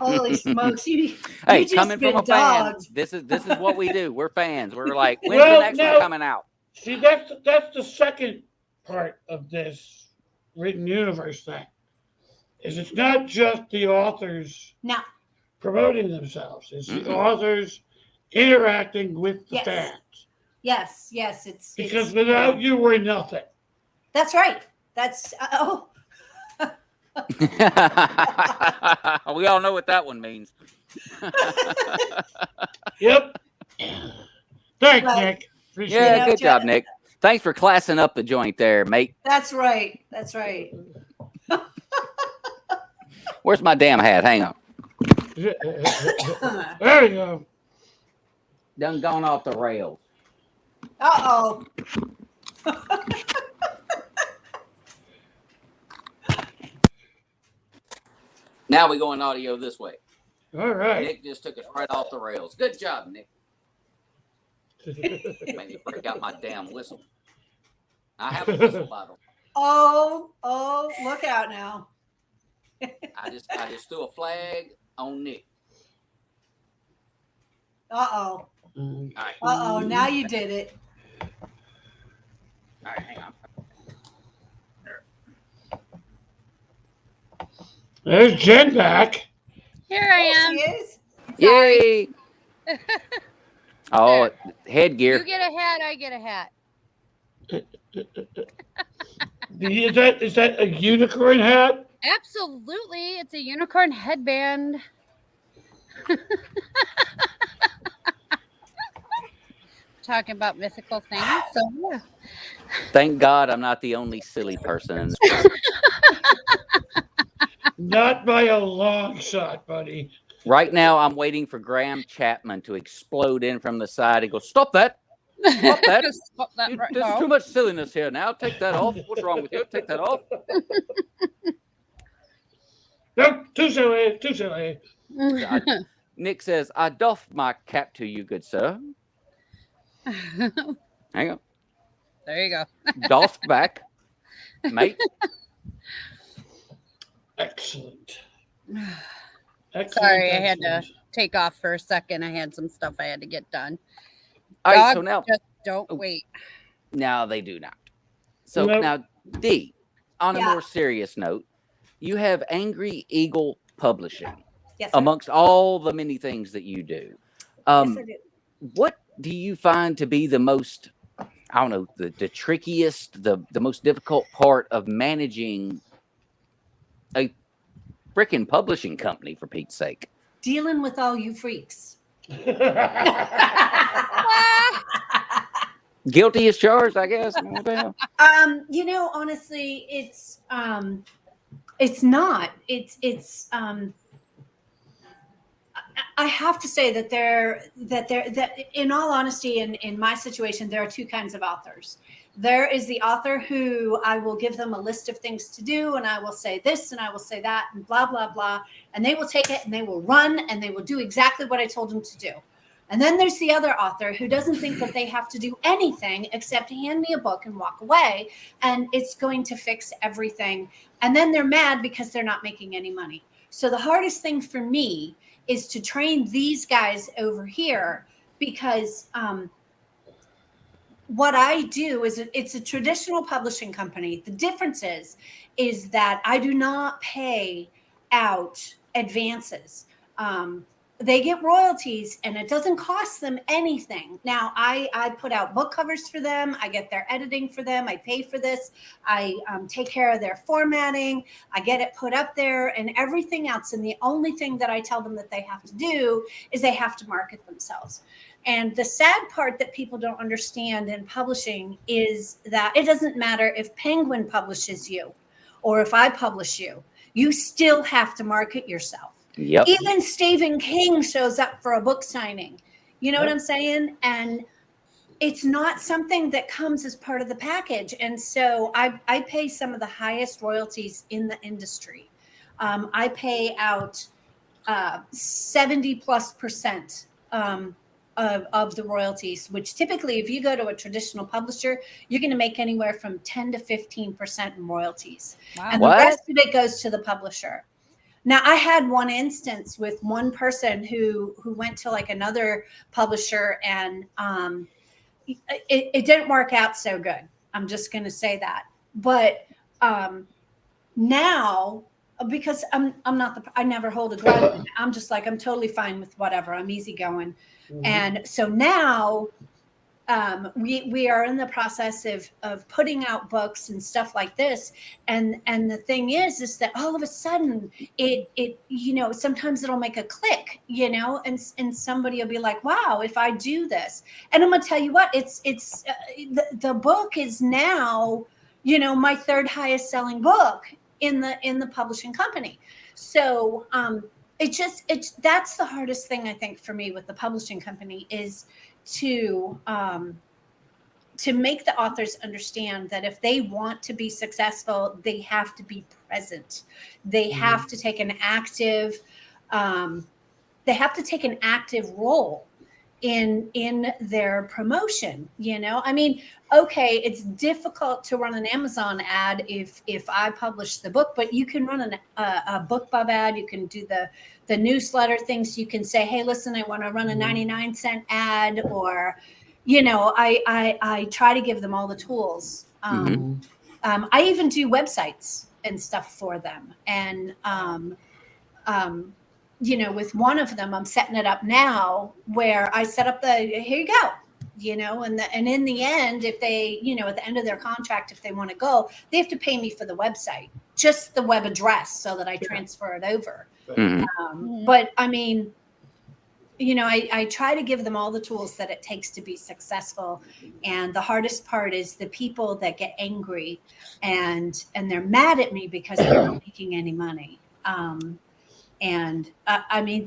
Holy smokes! You Hey, just coming from a fan, this is what we do. We're fans. We're like, when's the next one coming out? See, that's the second part of this written universe thing. It's not just the authors promoting themselves. It's the authors interacting with the fans. Yes, because without you, we're nothing. That's right. That's we all know what that one means. Yep. Thanks, Nick. Appreciate it. Good job, Nick. Thanks for classing up the joint there, mate. That's right. That's right. Where's my damn hat? Hang on. There you go. Done gone off the rails. Uh-oh. Now we going audio this way. All right. Nick just took us right off the rails. Good job, Nick. Made me break out my damn whistle. I have a whistle, by the way. Oh, look out now. I just threw a flag on Nick. Uh-oh. All right. Uh-oh, now you did it. All right, hang on. There's Jen back. Here I am. She is. Yay! Oh, headgear. You get a hat, I get a hat. Is that a unicorn hat? Absolutely. It's a unicorn headband. Talking about mythical things. So yeah. Thank God I'm not the only silly person in this. Not by a long shot, buddy. Right now, I'm waiting for Graham Chapman to explode in from the side and go, "Stop that! Stop that! Stop that right There's now. too much silliness here now. Take that off. What's wrong with you? Take that off." No, too silly, too silly. Nick says, "I doff my cap to you, good sir." Hang on. There you go. Doffed back, mate. Excellent. Sorry, I had to take off for a second. I had some stuff I had to get done. All right, Dogs so now just don't wait. now they do not. So Nope. now, D, on a more serious note, you have Angry Eagle Publishing Yes, sir. amongst all the many things that you do. Yes, I do. What do you find to be the most, I don't know, the trickiest, the most difficult part of managing a freaking publishing company, for Pete's sake? Dealing with all you freaks. Guilty as charged, I guess. Honestly, it's not. I have to say that in all honesty, in my situation, there are two kinds of authors. There is the author who I will give them a list of things to do, and I will say this and I will say that and blah, blah, blah. And they will take it and they will run and they will do exactly what I told them to do. And then there's the other author who doesn't think that they have to do anything except hand me a book and walk away, and it's going to fix everything. And then they're mad because they're not making any money. So the hardest thing for me is to train these guys over here, because what I do is it's a traditional publishing company. The difference is that I do not pay out advances. They get royalties and it doesn't cost them anything. Now, I put out book covers for them. I get their editing for them. I pay for this. I take care of their formatting. I get it put up there and everything else. And the only thing that I tell them that they have to do is they have to market themselves. And the sad part that people don't understand in publishing is that it doesn't matter if Penguin publishes you or if I publish you, you still have to market yourself. Yep. Even Stephen King shows up for a book signing. You know what I'm saying? And it's not something that comes as part of the package. And so I pay some of the highest royalties in the industry. I pay out 70+% of the royalties, which typically, if you go to a traditional publisher, you're going to make anywhere from 10 to 15% in royalties. Wow. And the rest of it goes to the publisher. Now, I had one instance with one person who went to like another publisher, and it didn't work out so good. I'm just going to say that. But now, because I never hold a grudge. I'm just like, I'm totally fine with whatever. I'm easygoing. Mm-hmm. And so now we are in the process of putting out books and stuff like this. And the thing is that all of a sudden it sometimes it'll make a click, and somebody will be like, wow, if I do this. And I'm going to tell you what, the book is now, my third highest selling book in the publishing company. So, that's the hardest thing I think for me with the publishing company is to make the authors understand that if they want to be successful, they have to be present. They have to take an active, role in their promotion. I mean, okay, it's difficult to run an Amazon ad if I publish the book, but you can run a BookBub ad. You can do the newsletter things. You can say, hey, listen, I want to run a 99-cent ad, or I try to give them all the tools. I even do websites and stuff for them. And with one of them, I'm setting it up now where I set up here you go, and in the end, if they, at the end of their contract, if they want to go, they have to pay me for the website, just the web address, so that I transfer it over. But I mean, I try to give them all the tools that it takes to be successful. And the hardest part is the people that get angry and they're mad at me because they're not making any money. I mean,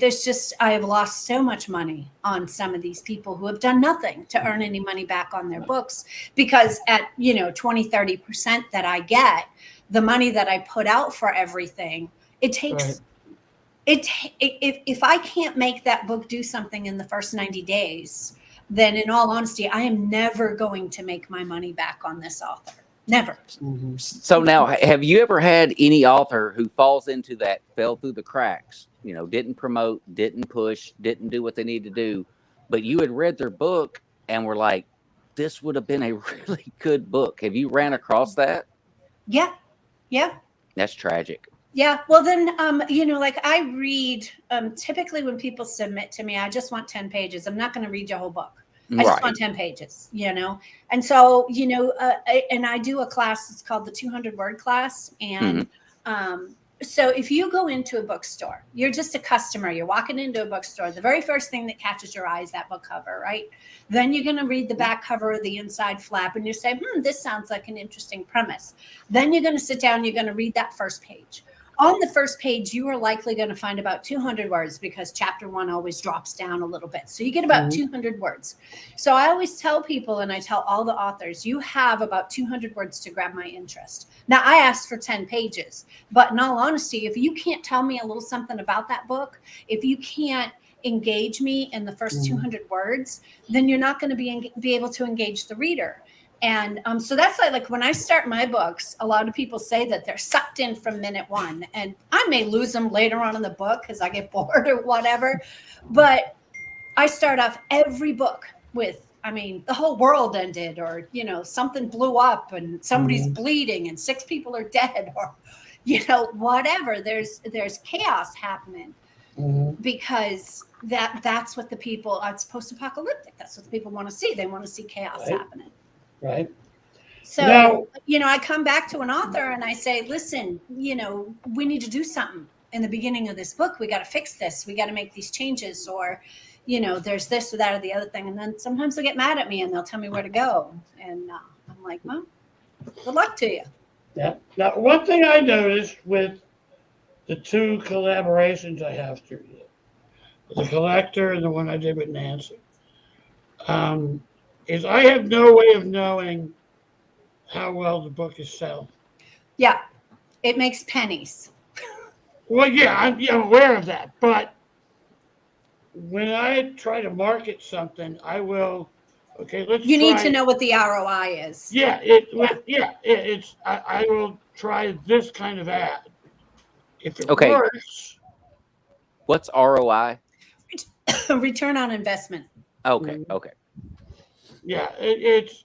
I have lost so much money on some of these people who have done nothing to earn any money back on their books, because at, 20-30% that I get, the money that I put out for everything, it takes, if I can't make that book do something in the first 90 days, then in all honesty, I am never going to make my money back on this author. Never. So now, have you ever had any author who falls into that, fell through the cracks, didn't promote, didn't push, didn't do what they need to do, but you had read their book and were like, this would have been a really good book? Have you ran across that? Yeah. That's tragic. Yeah. Well, then, like I read, typically when people submit to me, I just want 10 pages. I'm not going to read your whole book. I just want 10 pages, And so, and I do a class, it's called the 200 word class. And So if you go into a bookstore, you're just a customer, you're walking into a bookstore, the very first thing that catches your eye is that book cover, right? Then you're going to read the back cover or the inside flap and you say, this sounds like an interesting premise. Then you're going to sit down, you're going to read that first page. On the first page, you are likely going to find about 200 words because chapter 1 always drops down a little bit. So you get about 200 words. So I always tell people, and I tell all the authors, you have about 200 words to grab my interest. Now, I asked for 10 pages, but in all honesty, if you can't tell me a little something about that book, if you can't engage me in the first 200 words, then you're not going to be able to engage the reader. And so that's like when I start my books, a lot of people say that they're sucked in from minute 1. And I may lose them later on in the book because I get bored or whatever. But I start off every book with, the whole world ended, or, something blew up and somebody's bleeding and 6 people are dead, or, whatever. There's chaos happening because that's what the people, it's post-apocalyptic. That's what the people want to see. They want to see chaos happening. Right. So, Now, I come back to an author and I say, listen, we need to do something in the beginning of this book. We got to fix this. We got to make these changes, or, there's this or that or the other thing. And then sometimes they'll get mad at me and they'll tell me where to go. And I'm like, well, good luck to you. Yeah. Now, one thing I noticed with the 2 collaborations I have through you, the collector and the one I did with Nancy, is I have no way of knowing how well the book is selling. Yeah, it makes pennies. Well, yeah, I'm aware of that. But when I try to market something, I will. Okay, let's. You need to know what the ROI is. Yeah, I will try this kind of ad. If it works. What's ROI? Return on investment. Okay. Yeah, it's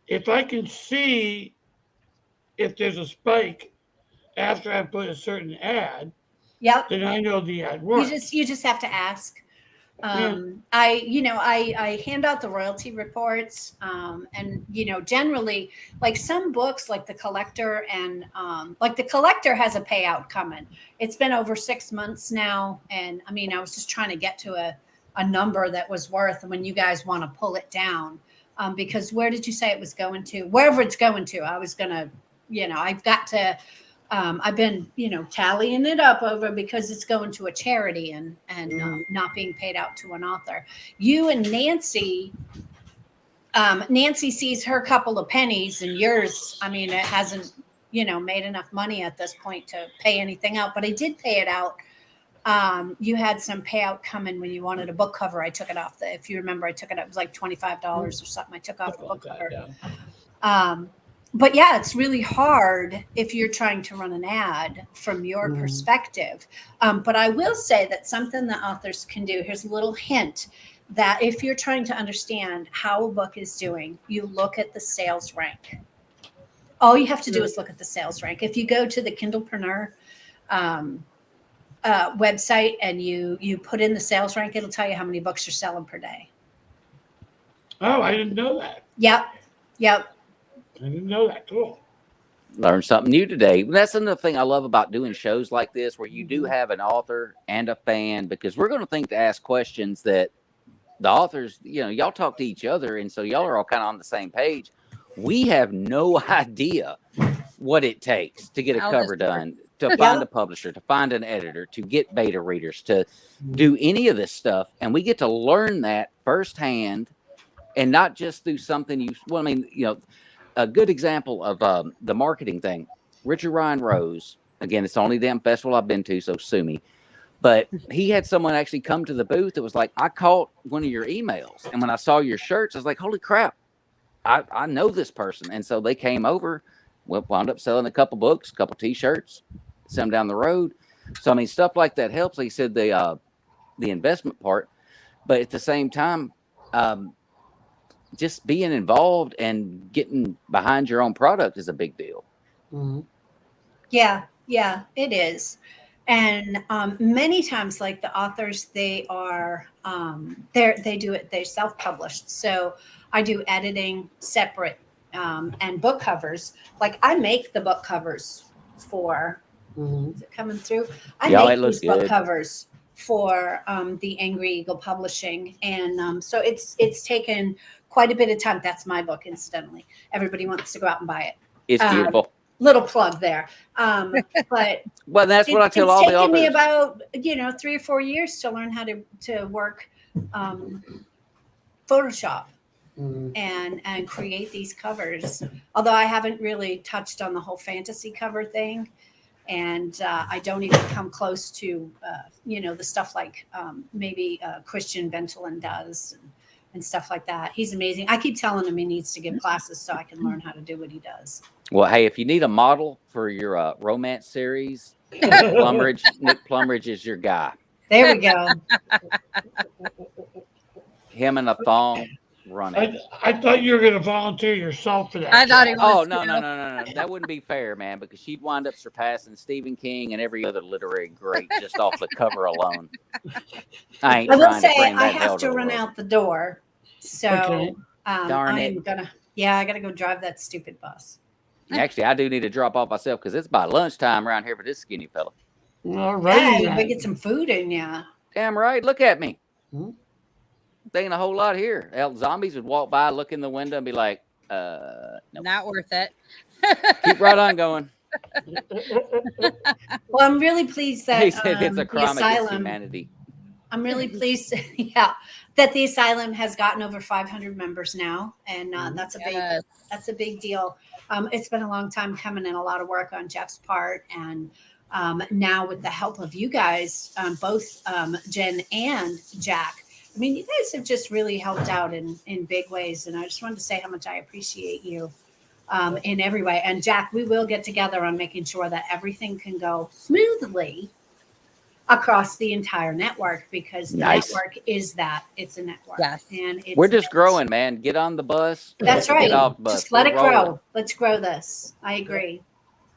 if I can see if there's a spike after I put a certain ad, then I know the ad works. You just have to ask. I hand out the royalty reports, and generally, like some books, like the collector, and like the collector has a payout coming. It's been over 6 months now, and I was just trying to get to a number that was worth when you guys want to pull it down, because where did you say it was going to? Wherever it's going to, I was gonna, I've got to. I've been, tallying it up over because it's going to a charity and not being paid out to an author. You and Nancy, Nancy sees her couple of pennies, and yours, it hasn't, made enough money at this point to pay anything out. But I did pay it out. You had some payout coming when you wanted a book cover. I took it off if you remember, I took it. It was like $25 or something. I took off the book cover. Yeah. But yeah, it's really hard if you're trying to run an ad from your perspective. But I will say that something that authors can do, here's a little hint, that if you're trying to understand how a book is doing, you look at the sales rank. All you have to do is look at the sales rank. If you go to the Kindlepreneur website and you put in the sales rank, it'll tell you how many books you're selling per day. Oh, I didn't know that. Yep. I didn't know that. Cool. Learned something new today. That's another thing I love about doing shows like this, where you do have an author and a fan, because we're going to think to ask questions that the authors, y'all talk to each other, and so y'all are all kind of on the same page. We have no idea what it takes to get a cover done, to find a publisher, to find an editor, to get beta readers, to do any of this stuff, and we get to learn that firsthand, and not just through something a good example of the marketing thing. Richard Ryan Rose, again, it's the only damn festival I've been to, so sue me. But he had someone actually come to the booth that was like, I caught one of your emails, and when I saw your shirts, I was like, holy crap, I know this person. And so they came over, wound up selling a couple books, a couple T-shirts, sent them down the road. So, stuff like that helps. Like you said, the investment part. But at the same time, just being involved and getting behind your own product is a big deal. Mm-hmm. Yeah, it is. And many times, like the authors, they are they do it, they're self-published. So I do editing separate and book covers. Like I make the book covers for. Is it coming through? I Yeah, make it looks these book good. covers for the Angry Eagle Publishing, and so it's taken quite a bit of time. That's my book, incidentally. Everybody wants to go out and buy it. It's beautiful. Little plug there, but Well, that's what I tell all the It's taken me authors. about 3 or 4 years to learn how to work Photoshop and create these covers. Although I haven't really touched on the whole fantasy cover thing, and I don't even come close to the stuff like maybe Christian Ventolin does and stuff like that. He's amazing. I keep telling him he needs to give classes so I can learn how to do what he does. Well, hey, if you need a model for your romance series, Nick Plumridge is your guy. There we go. Him in a thong running. I thought you were going to volunteer yourself for that. I thought he was. Oh, no. That wouldn't be fair, man, because she'd wind up surpassing Stephen King and every other literary great just off the cover alone. I ain't I will trying say to bring I that have hell to the run world. out the door. So Okay. Darn I'm it. gonna I gotta go drive that stupid bus. Actually, I do need to drop off myself because it's by lunchtime around here for this skinny fella. All Yeah, right. you better get some food in ya. Damn right. Look at me. Hmm? There ain't a whole lot here. Zombies would walk by, look in the window, and be like, no. Not worth it. Keep right on going. Well, I'm really pleased that He said it's a the crime against asylum. humanity. I'm really pleased, that the asylum has gotten over 500 members now, and that's a big deal. It's been a long time coming and a lot of work on Jeff's part, and now with the help of you guys, both Jen and Jack. I mean, you guys have just really helped out in big ways, and I just wanted to say how much I appreciate you in every way. And Jack, we will get together on making sure that everything can go smoothly across the entire network, because the network is that it's a network. Yes. And We're just growing, man. Get on the bus. That's Get right. off the bus. Just let We're it grow. rolling. Let's grow this. I agree.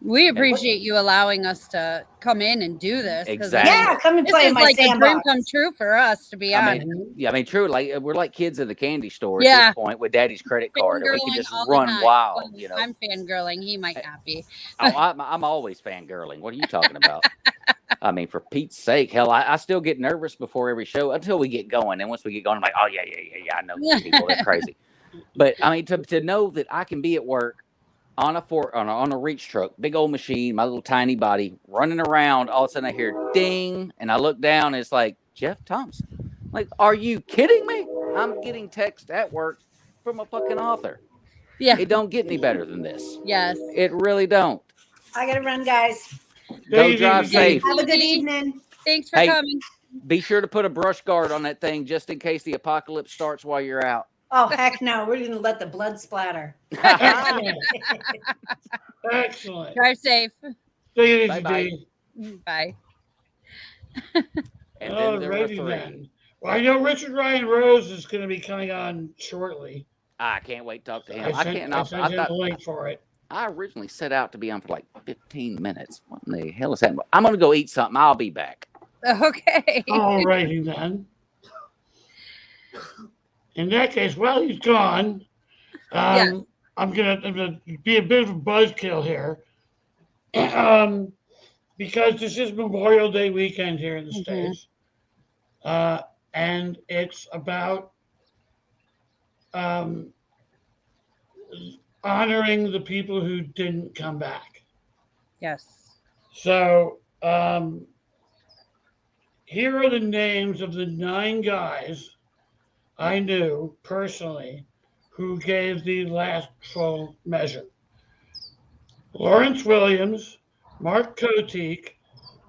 We appreciate you allowing us to come in and do this. Exactly. Yeah, come and This play is in my like a dream sandbox. come true for us, to be honest. True. Like we're like kids in the candy store at Yeah. this point with Daddy's credit card, and we can Fangirling just all the run time. wild. Well, I'm fangirling. He might not be. I'm always fangirling. What are you talking about? I mean, for Pete's sake, hell, I still get nervous before every show until we get going. And once we get going, I'm like, oh yeah, I know these people. They're crazy. But I mean, to know that I can be at work on a reach truck, big old machine, my little tiny body running around. All of a sudden, I hear ding, and I look down, and it's like Jeff Thompson. I'm like, are you kidding me? I'm getting text at work from a fucking author. Yeah. It don't get any better than this. Yes. It really don't. I gotta run, guys. Go drive safe. Have a good evening. Thanks for coming. Be sure to put a brush guard on that thing just in case the apocalypse starts while you're out. Oh, heck no. We're gonna let the blood splatter. Excellent. Drive safe. Take it easy, Bye-bye. Dee. Bye. And then there are Alrighty three. then. Well, I know Richard Ryan Rose is going to be coming on shortly. I can't wait to talk to him. I sent him the link for it. I originally set out to be on for like 15 minutes. What in the hell is happening? I'm going to go eat something. I'll be back. Okay. Alrighty then. In that case, while he's gone, I'm gonna be a bit of a buzzkill here, because this is Memorial Day weekend here in the States, and it's about honoring the people who didn't come back. Yes. So here are the names of the 9 guys I knew personally who gave the last full measure. Lawrence Williams, Mark Kotick,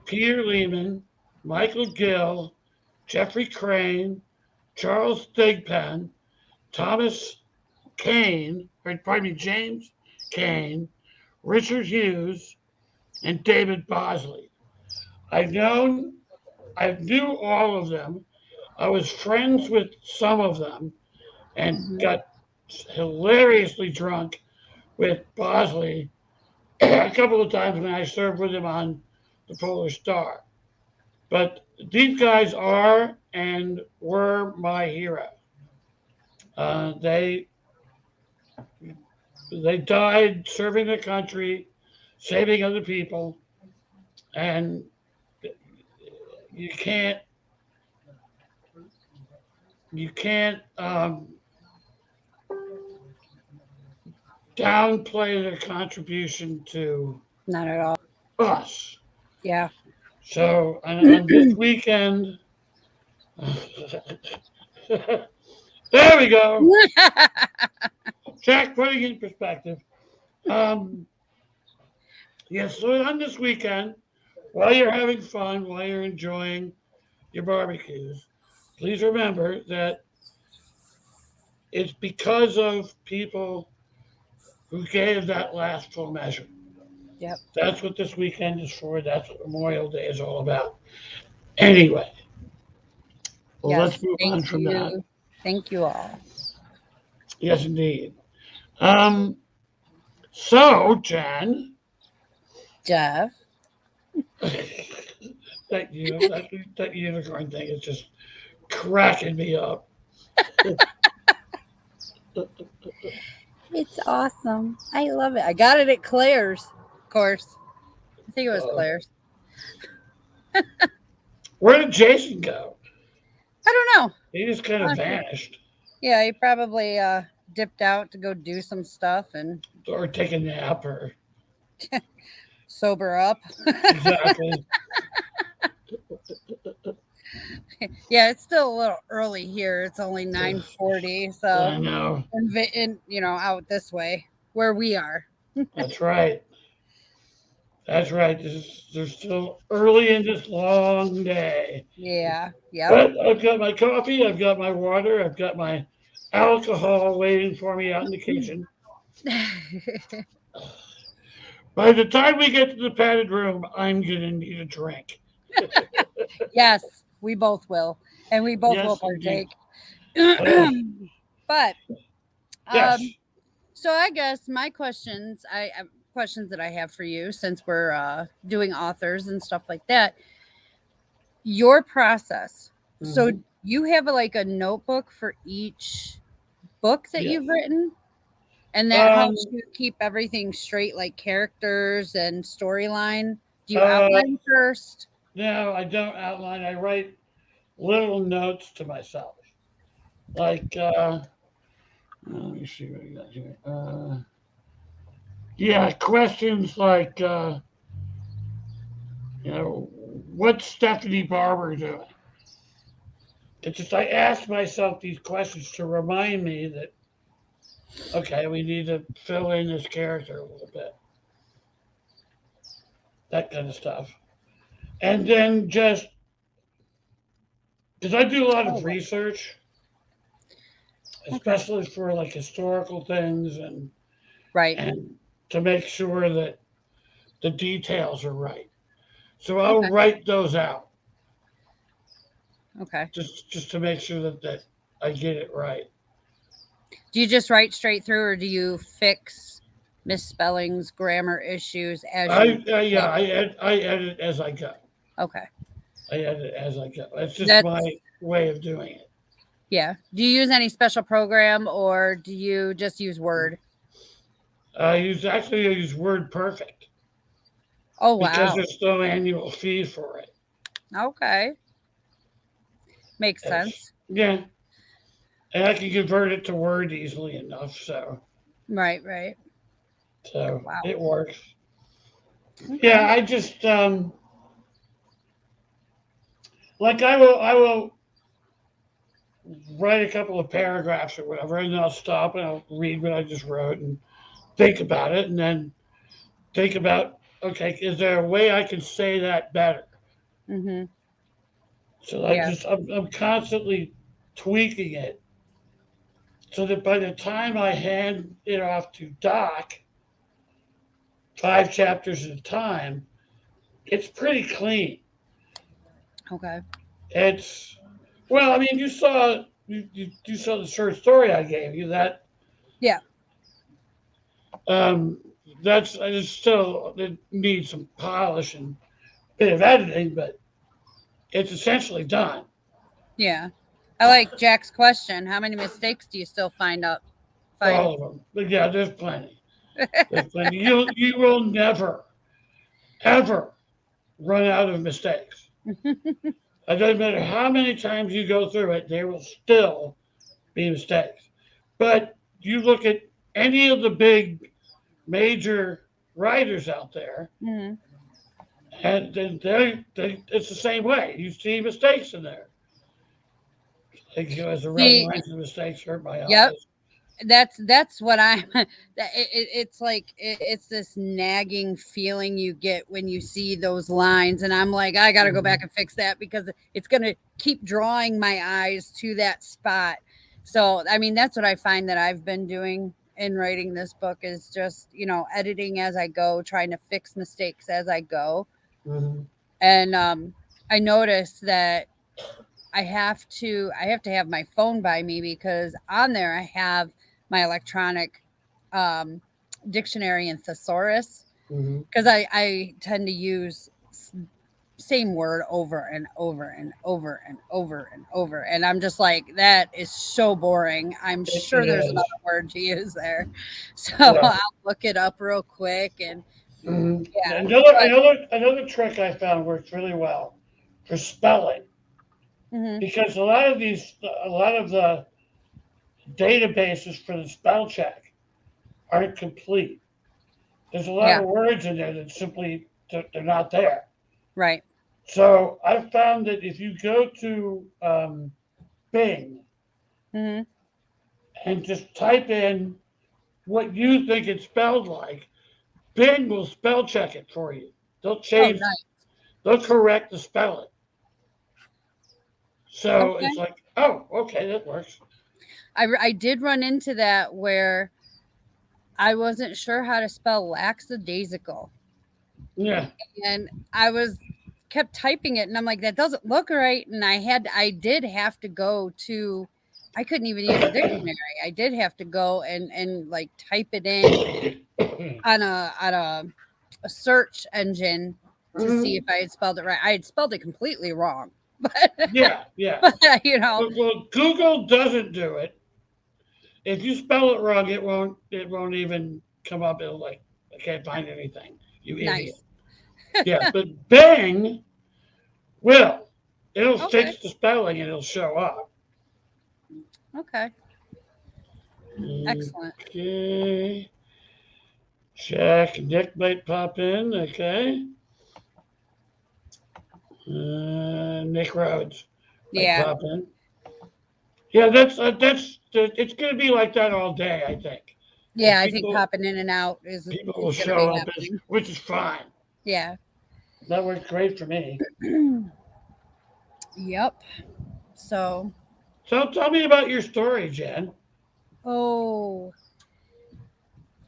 Peter Lehman, Michael Gill, Jeffrey Crane, Charles Thigpen, James Kane, Richard Hughes, and David Bosley. I knew all of them. I was friends with some of them and got hilariously drunk with Bosley a couple of times when I served with him on the Polar Star. But these guys are and were my hero. They died serving the country saving other people, and you can't downplay their contribution to Not at all. us. Yeah. So on this weekend, there we go. Jack, putting it in perspective. Yes, so on this weekend, while you're having fun, while you're enjoying your barbecues, please remember that it's because of people who gave that last full measure. Yep. That's what this weekend is for. That's what Memorial Day is all about. Anyway, well, Yes, let's move on thank from you. that. Thank you all. Yes, indeed. So, Jan, Jeff. that unicorn thing is just cracking me up. It's awesome. I love it. I got it at Claire's, of course. I think it was Claire's. Where did Jason go? I don't know. He just kind of vanished. Yeah, he probably dipped out to go do some stuff and Or take a nap or sober up. exactly. Yeah, it's still a little early here. It's only 9:40, so I know. and out this way where we are. That's right. That's right. They're still early in this long day. Yeah. Yep. But I've got my coffee, I've got my water, I've got my alcohol waiting for me out in the kitchen. By the time we get to the padded room, I'm going to need a drink. Yes, we both will. And we both Yes, will partake. But Yes. so I guess my questions that I have for you, since we're doing authors and stuff like that, your process. So you have like a notebook for each book that Yeah. you've written, and that helps you keep everything straight, like characters and storyline. Do you outline first? No, I don't outline. I write little notes to myself. Like, let me see what I got here. Yeah, questions like, what's Stephanie Barber doing? It's just I ask myself these questions to remind me that, okay, we need to fill in this character a little bit. That kind of stuff. And then just, because I do a lot of research, especially for like historical things and to make sure that the details are right. So I'll write those out. Okay. Just to make sure that I get it right. Do you just write straight through, or do you fix misspellings, grammar issues as you? I edit as I go. Okay. I edit as I go. That's my way of doing it. Yeah. Do you use any special program, or do you just use Word? I use WordPerfect. Oh, wow. Because there's no annual fee for it. Okay. Makes sense. Yeah. And I can convert it to Word easily enough, so. Right. So it works. Okay. Yeah, I just like I will write a couple of paragraphs or whatever, and then I'll stop and I'll read what I just wrote and think about it, and then think about, okay, is there a way I can say that better? Mm-hmm. So I'm constantly tweaking it so that by the time I hand it off to Doc, 5 chapters at a time, it's pretty clean. Okay. Well, I mean, you saw the short story I gave you. That. Yeah. It needs some polish and a bit of editing, but it's essentially done. Yeah. I like Jack's question. How many mistakes do you still find? All of them. But yeah, there's plenty. You will never ever run out of mistakes. It doesn't matter how many times you go through it, there will still be mistakes. But you look at any of the big major writers out there, Mm-hmm. and then it's the same way. You see mistakes in there. Like, as a red See, lines and mistakes hurt my yep. eyes. That's what I'm. It's like it's this nagging feeling you get when you see those lines, and I'm like, I got to go back and fix that because it's gonna keep drawing my eyes to that spot. So I mean, that's what I find that I've been doing in writing this book is just editing as I go, trying to fix mistakes as I go, and I noticed that I have to have my phone by me because on there I have my electronic dictionary and thesaurus because I tend to use same word over and over and over and over and over, and I'm just like, that is so boring. I'm sure there's another word to use there, so I'll look it up real quick. And yeah, Another trick I found works really well for spelling, because a lot of the databases for the spell check aren't complete. There's a lot of words in there that simply they're not there. Right. So I found that if you go to Bing and just type in what you think it's spelled like, Bing will spell check it for you. They'll change, they'll correct the spelling. So it's like, oh, okay, that works. I did run into that where I wasn't sure how to spell lackadaisical. Yeah. And kept typing it, and I'm like, that doesn't look right. And I did have to go to, I couldn't even use a dictionary. I did have to go and like type it in on a search engine to see if I had spelled it right. I had spelled it completely wrong. But yeah. But, well, Google doesn't do it. If you spell it wrong, it won't even come up. It'll like, I can't find anything. You idiot. Yeah, but Bing will. It'll fix the spelling and it'll show up. Okay. Excellent. Okay. Jack Nick might pop in. Okay. Nick Rhodes might pop in. Yeah, that's it's going to be like that all day, I think. Yeah, I think popping in and out people will show up, which is fine. Yeah, that works great for me. Yep. So tell me about your story, Jen. Oh,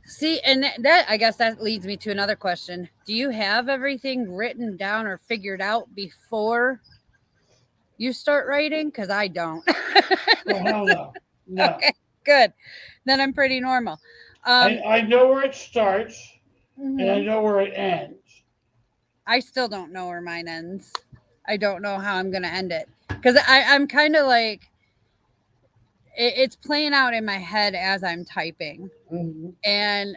see, and that I guess that leads me to another question. Do you have everything written down or figured out before you start writing? Because I don't. Well, hell no. No. Okay, good. Then I'm pretty normal. I know where it starts, and I know where it ends. I still don't know where mine ends. I don't know how I'm going to end it. Because I'm kind of like, it's playing out in my head as I'm typing. And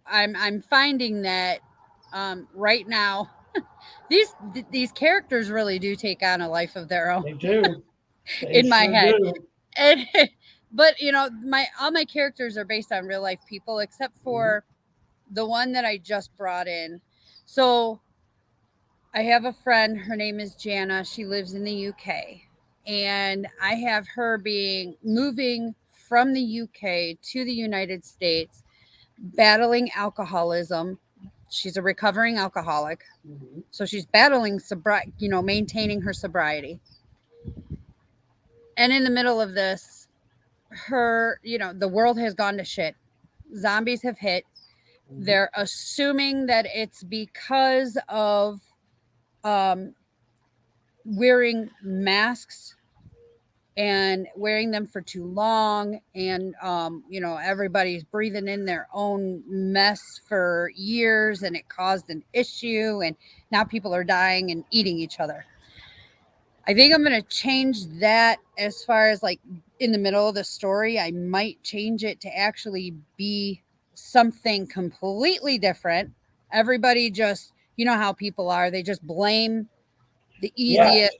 I'm finding that right now, these characters really do take on a life of their own. They do. In my head. And but all my characters are based on real life people, except for the one that I just brought in. So I have a friend, her name is Jana. She lives in the UK. And I have her moving from the UK to the United States, battling alcoholism. She's a recovering alcoholic. So she's battling maintaining her sobriety. And in the middle of this, the world has gone to shit. Zombies have hit. They're assuming that it's because of wearing masks and wearing them for too long. And, everybody's breathing in their own mess for years, and it caused an issue. And now people are dying and eating each other. I think I'm going to change that as far as like in the middle of the story. I might change it to actually be something completely different. Everybody just, you know how people are. They just blame the easiest.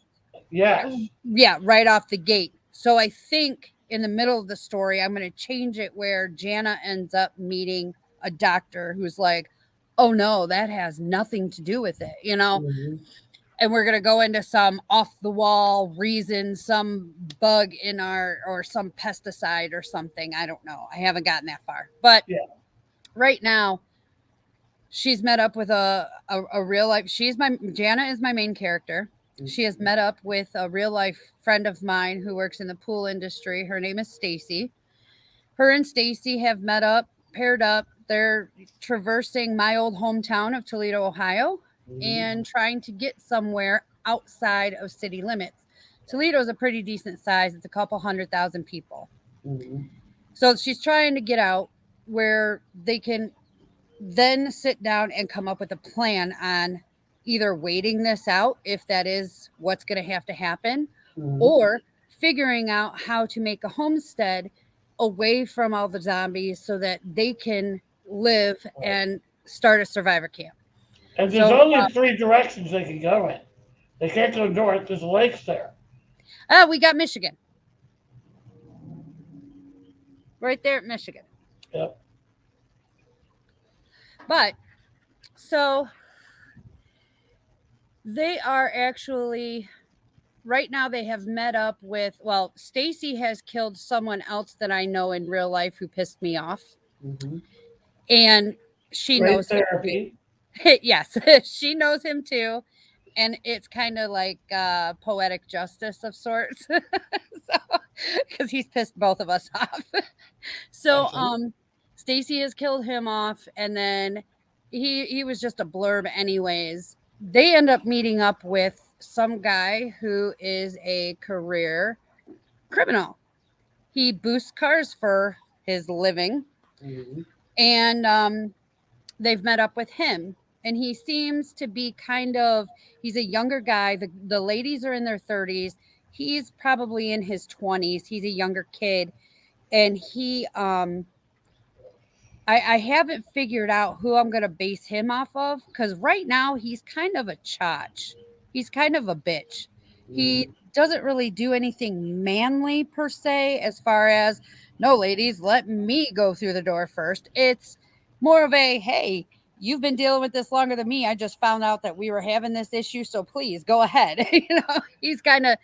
Yes. Yeah, right off the gate. So I think in the middle of the story, I'm going to change it where Jana ends up meeting a doctor who's like, oh no, that has nothing to do with it, you know? And we're going to go into some off the wall reason, some bug in or some pesticide or something. I don't know. I haven't gotten that far. But right now, she's met up with a real life. Jana is my main character. She has met up with a real life friend of mine who works in the pool industry. Her name is Stacy. Her and Stacy have met up, paired up. They're traversing my old hometown of Toledo, Ohio, and trying to get somewhere outside of city limits. Toledo is a pretty decent size. It's a couple 100,000 people. So she's trying to get out where they can then sit down and come up with a plan on either waiting this out, if that is what's going to have to happen, or figuring out how to make a homestead away from all the zombies so that they can live and start a survivor camp. And there's only 3 directions they can go in. They can't go north. There's lakes there. We got Michigan. Right there at Michigan. Yep. But so they are actually right now they have met up with, well, Stacy has killed someone else that I know in real life who pissed me off. And she Great knows therapy. Yes, she knows him too. And it's kind of like poetic justice of sorts. Because he's pissed both of us off. So Stacy has killed him off, and then he was just a blurb anyways. They end up meeting up with some guy who is a career criminal. He boosts cars for his living. And they've met up with him, and he seems to be he's a younger guy. The ladies are in their 30s. He's probably in his 20s. He's a younger kid, and he I haven't figured out who I'm going to base him off of, because right now he's kind of a chotch. He's kind of a bitch. He doesn't really do anything manly per se, as far as, no, ladies, let me go through the door first. It's more of a, hey, you've been dealing with this longer than me. I just found out that we were having this issue, so please go ahead. He's kind of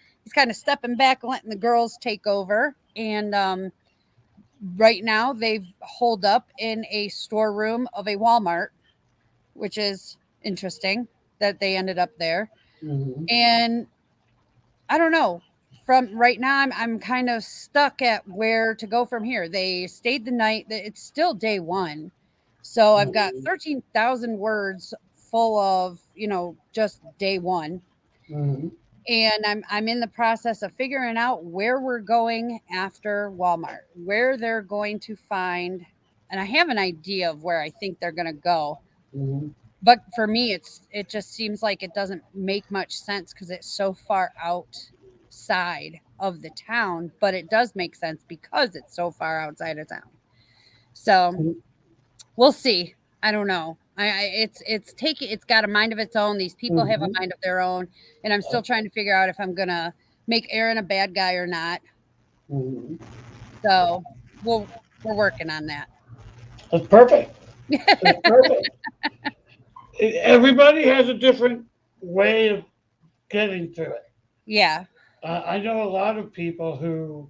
stepping back, letting the girls take over. And right now they've holed up in a storeroom of a Walmart, which is interesting that they ended up there. And I don't know. From right now, I'm kind of stuck at where to go from here. They stayed the night. It's still day 1. So I've got 13,000 words full of, just day 1. And I'm in the process of figuring out where we're going after Walmart, where they're going to find, and I have an idea of where I think they're going to go. But for me, it just seems like it doesn't make much sense because it's so far outside of the town, but it does make sense because it's so far outside of town. So we'll see. I don't know. It's got a mind of its own. These people have a mind of their own, and I'm still trying to figure out if I'm gonna make Aaron a bad guy or not. So we're working on that. That's perfect. That's perfect. Everybody has a different way of getting to it. Yeah. I know a lot of people who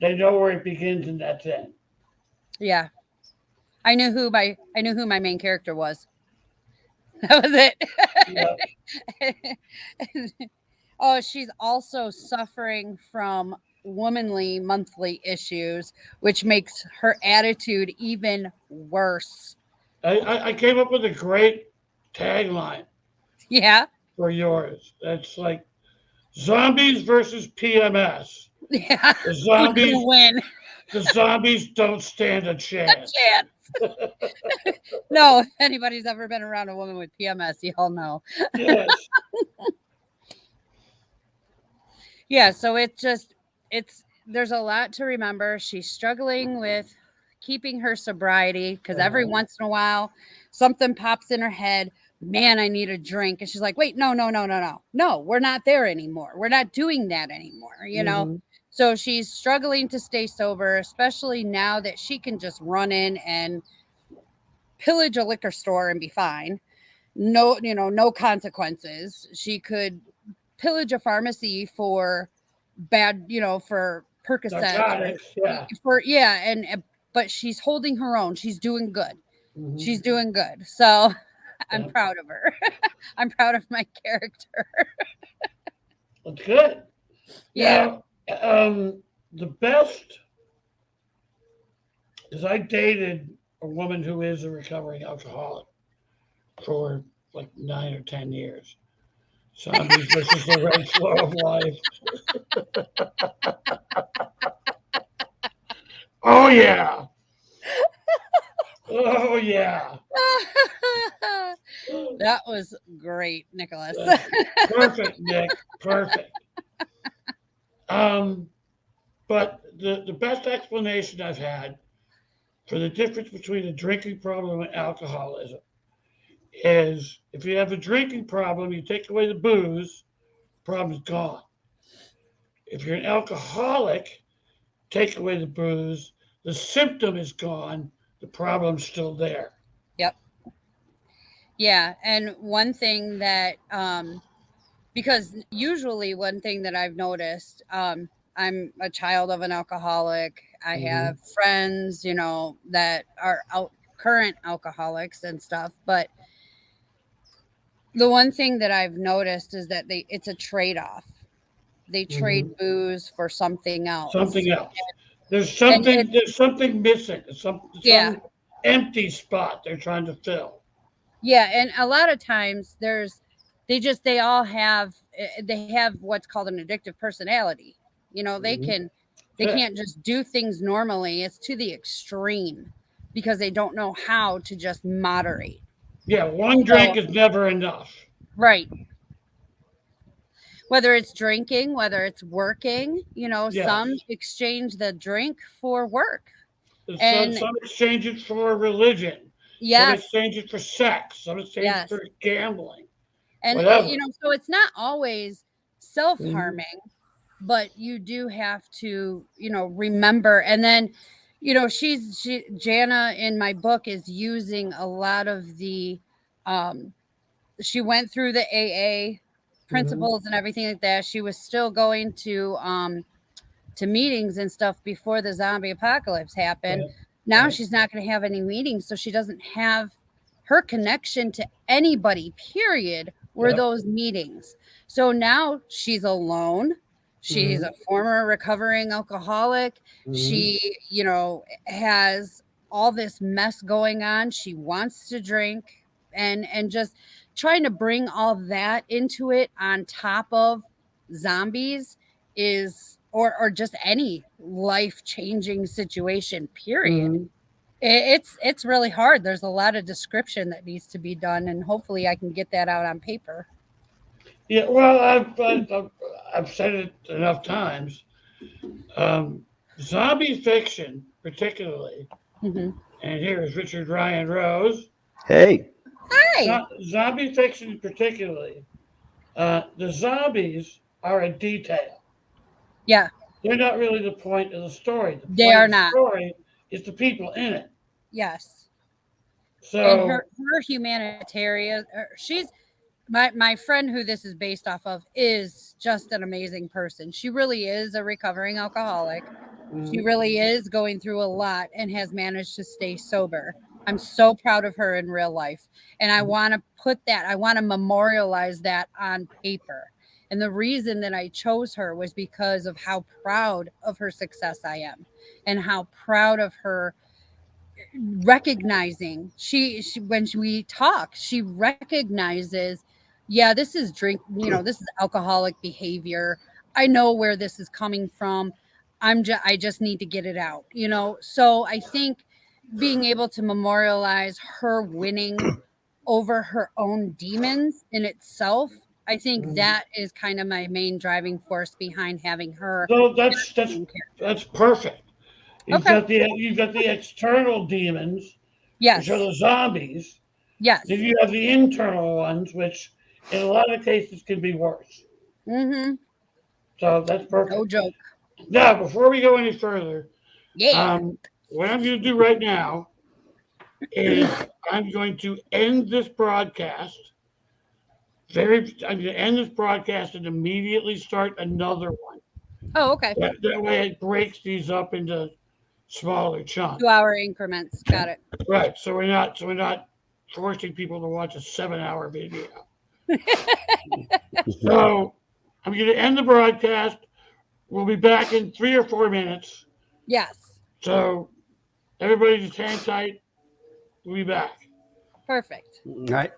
they know where it begins and that's it. Yeah. I knew who my main character was. That was it. Oh, she's also suffering from womanly monthly issues, which makes her attitude even worse. I came up with a great tagline. Yeah. For yours. That's like zombies versus PMS. Yeah. The zombies win. The zombies don't stand a chance. No, if anybody's ever been around a woman with PMS, you all know. Yes. Yeah, so there's a lot to remember. She's struggling with keeping her sobriety, because every once in a while something pops in her head. Man, I need a drink. And she's like, wait, no, we're not there anymore. We're not doing that anymore, you know? So she's struggling to stay sober, especially now that she can just run in and pillage a liquor store and be fine. No, no consequences. She could pillage a pharmacy for bad, for Percocet. But she's holding her own. She's doing good. She's doing good. So I'm proud of her. I'm proud of my character. That's good. Yeah. The best is I dated a woman who is a recovering alcoholic for like 9 or 10 years. Zombies versus the right flow of life. Oh yeah. Oh yeah. That was great, Nicholas. Perfect, Nick. Perfect. But the best explanation I've had for the difference between a drinking problem and alcoholism is if you have a drinking problem, you take away the booze, the problem's gone. If you're an alcoholic, take away the booze, the symptom is gone, the problem's still there. Yep. Yeah. And one thing that, because usually one thing that I've noticed, I'm a child of an alcoholic. I have friends, that are current alcoholics and stuff. But the one thing that I've noticed is that it's a trade-off. They trade booze for something else. Something else. There's something missing. Some empty spot they're trying to fill. Yeah, and a lot of times they all have what's called an addictive personality. They can't just do things normally. It's to the extreme because they don't know how to just moderate. Yeah, one drink is never enough. Right. Whether it's drinking, whether it's working, some exchange the drink for work. And some exchange it for religion. Yes. Some exchange it for sex. Some exchange it for gambling. And, whatever. So it's not always self-harming, but you do have to, remember. And then, Jana in my book is using a lot of the, she went through the AA principles and everything like that. She was still going to meetings and stuff before the zombie apocalypse happened. Right. Now she's not going to have any meetings, so she doesn't have her connection to anybody, period, were those meetings. So now she's alone. She's a former recovering alcoholic. She, has all this mess going on. She wants to drink and just trying to bring all that into it on top of zombies is, or just any life-changing situation, period. It's really hard. There's a lot of description that needs to be done, and hopefully I can get that out on paper. Yeah, well, I've said it enough times. Zombie fiction, particularly, and here is Richard Ryan Rose. Hey. Hi. Zombie fiction, particularly, the zombies are a detail. Yeah. They're not really the point of the story. They are not. The story is the people in it. Yes. So and her humanitarian, she's my friend who this is based off of is just an amazing person. She really is a recovering alcoholic. She really is going through a lot and has managed to stay sober. I'm so proud of her in real life. And I want to memorialize that on paper. And the reason that I chose her was because of how proud of her success I am and how proud of her recognizing she when we talk, she recognizes, yeah, this is this is alcoholic behavior. I know where this is coming from. I just need to get it out, So I think being able to memorialize her winning over her own demons in itself, I think that is kind of my main driving force behind having her. So that's perfect. You've got the external demons, Yes. which are the zombies. Yes. Then you have the internal ones, which in a lot of cases can be worse. Mm-hmm. So that's perfect. No joke. Now, before we go any further, Yeah. what I'm going to do right now is I'm going to end this broadcast. I'm going to end this broadcast and immediately start another one. Oh, okay. That way it breaks these up into smaller chunks. 2-hour increments. Got it. Right. So we're not forcing people to watch a 7-hour video. So I'm going to end the broadcast. We'll be back in 3 or 4 minutes. Yes. So everybody just hang tight. We'll be back. Perfect. All right.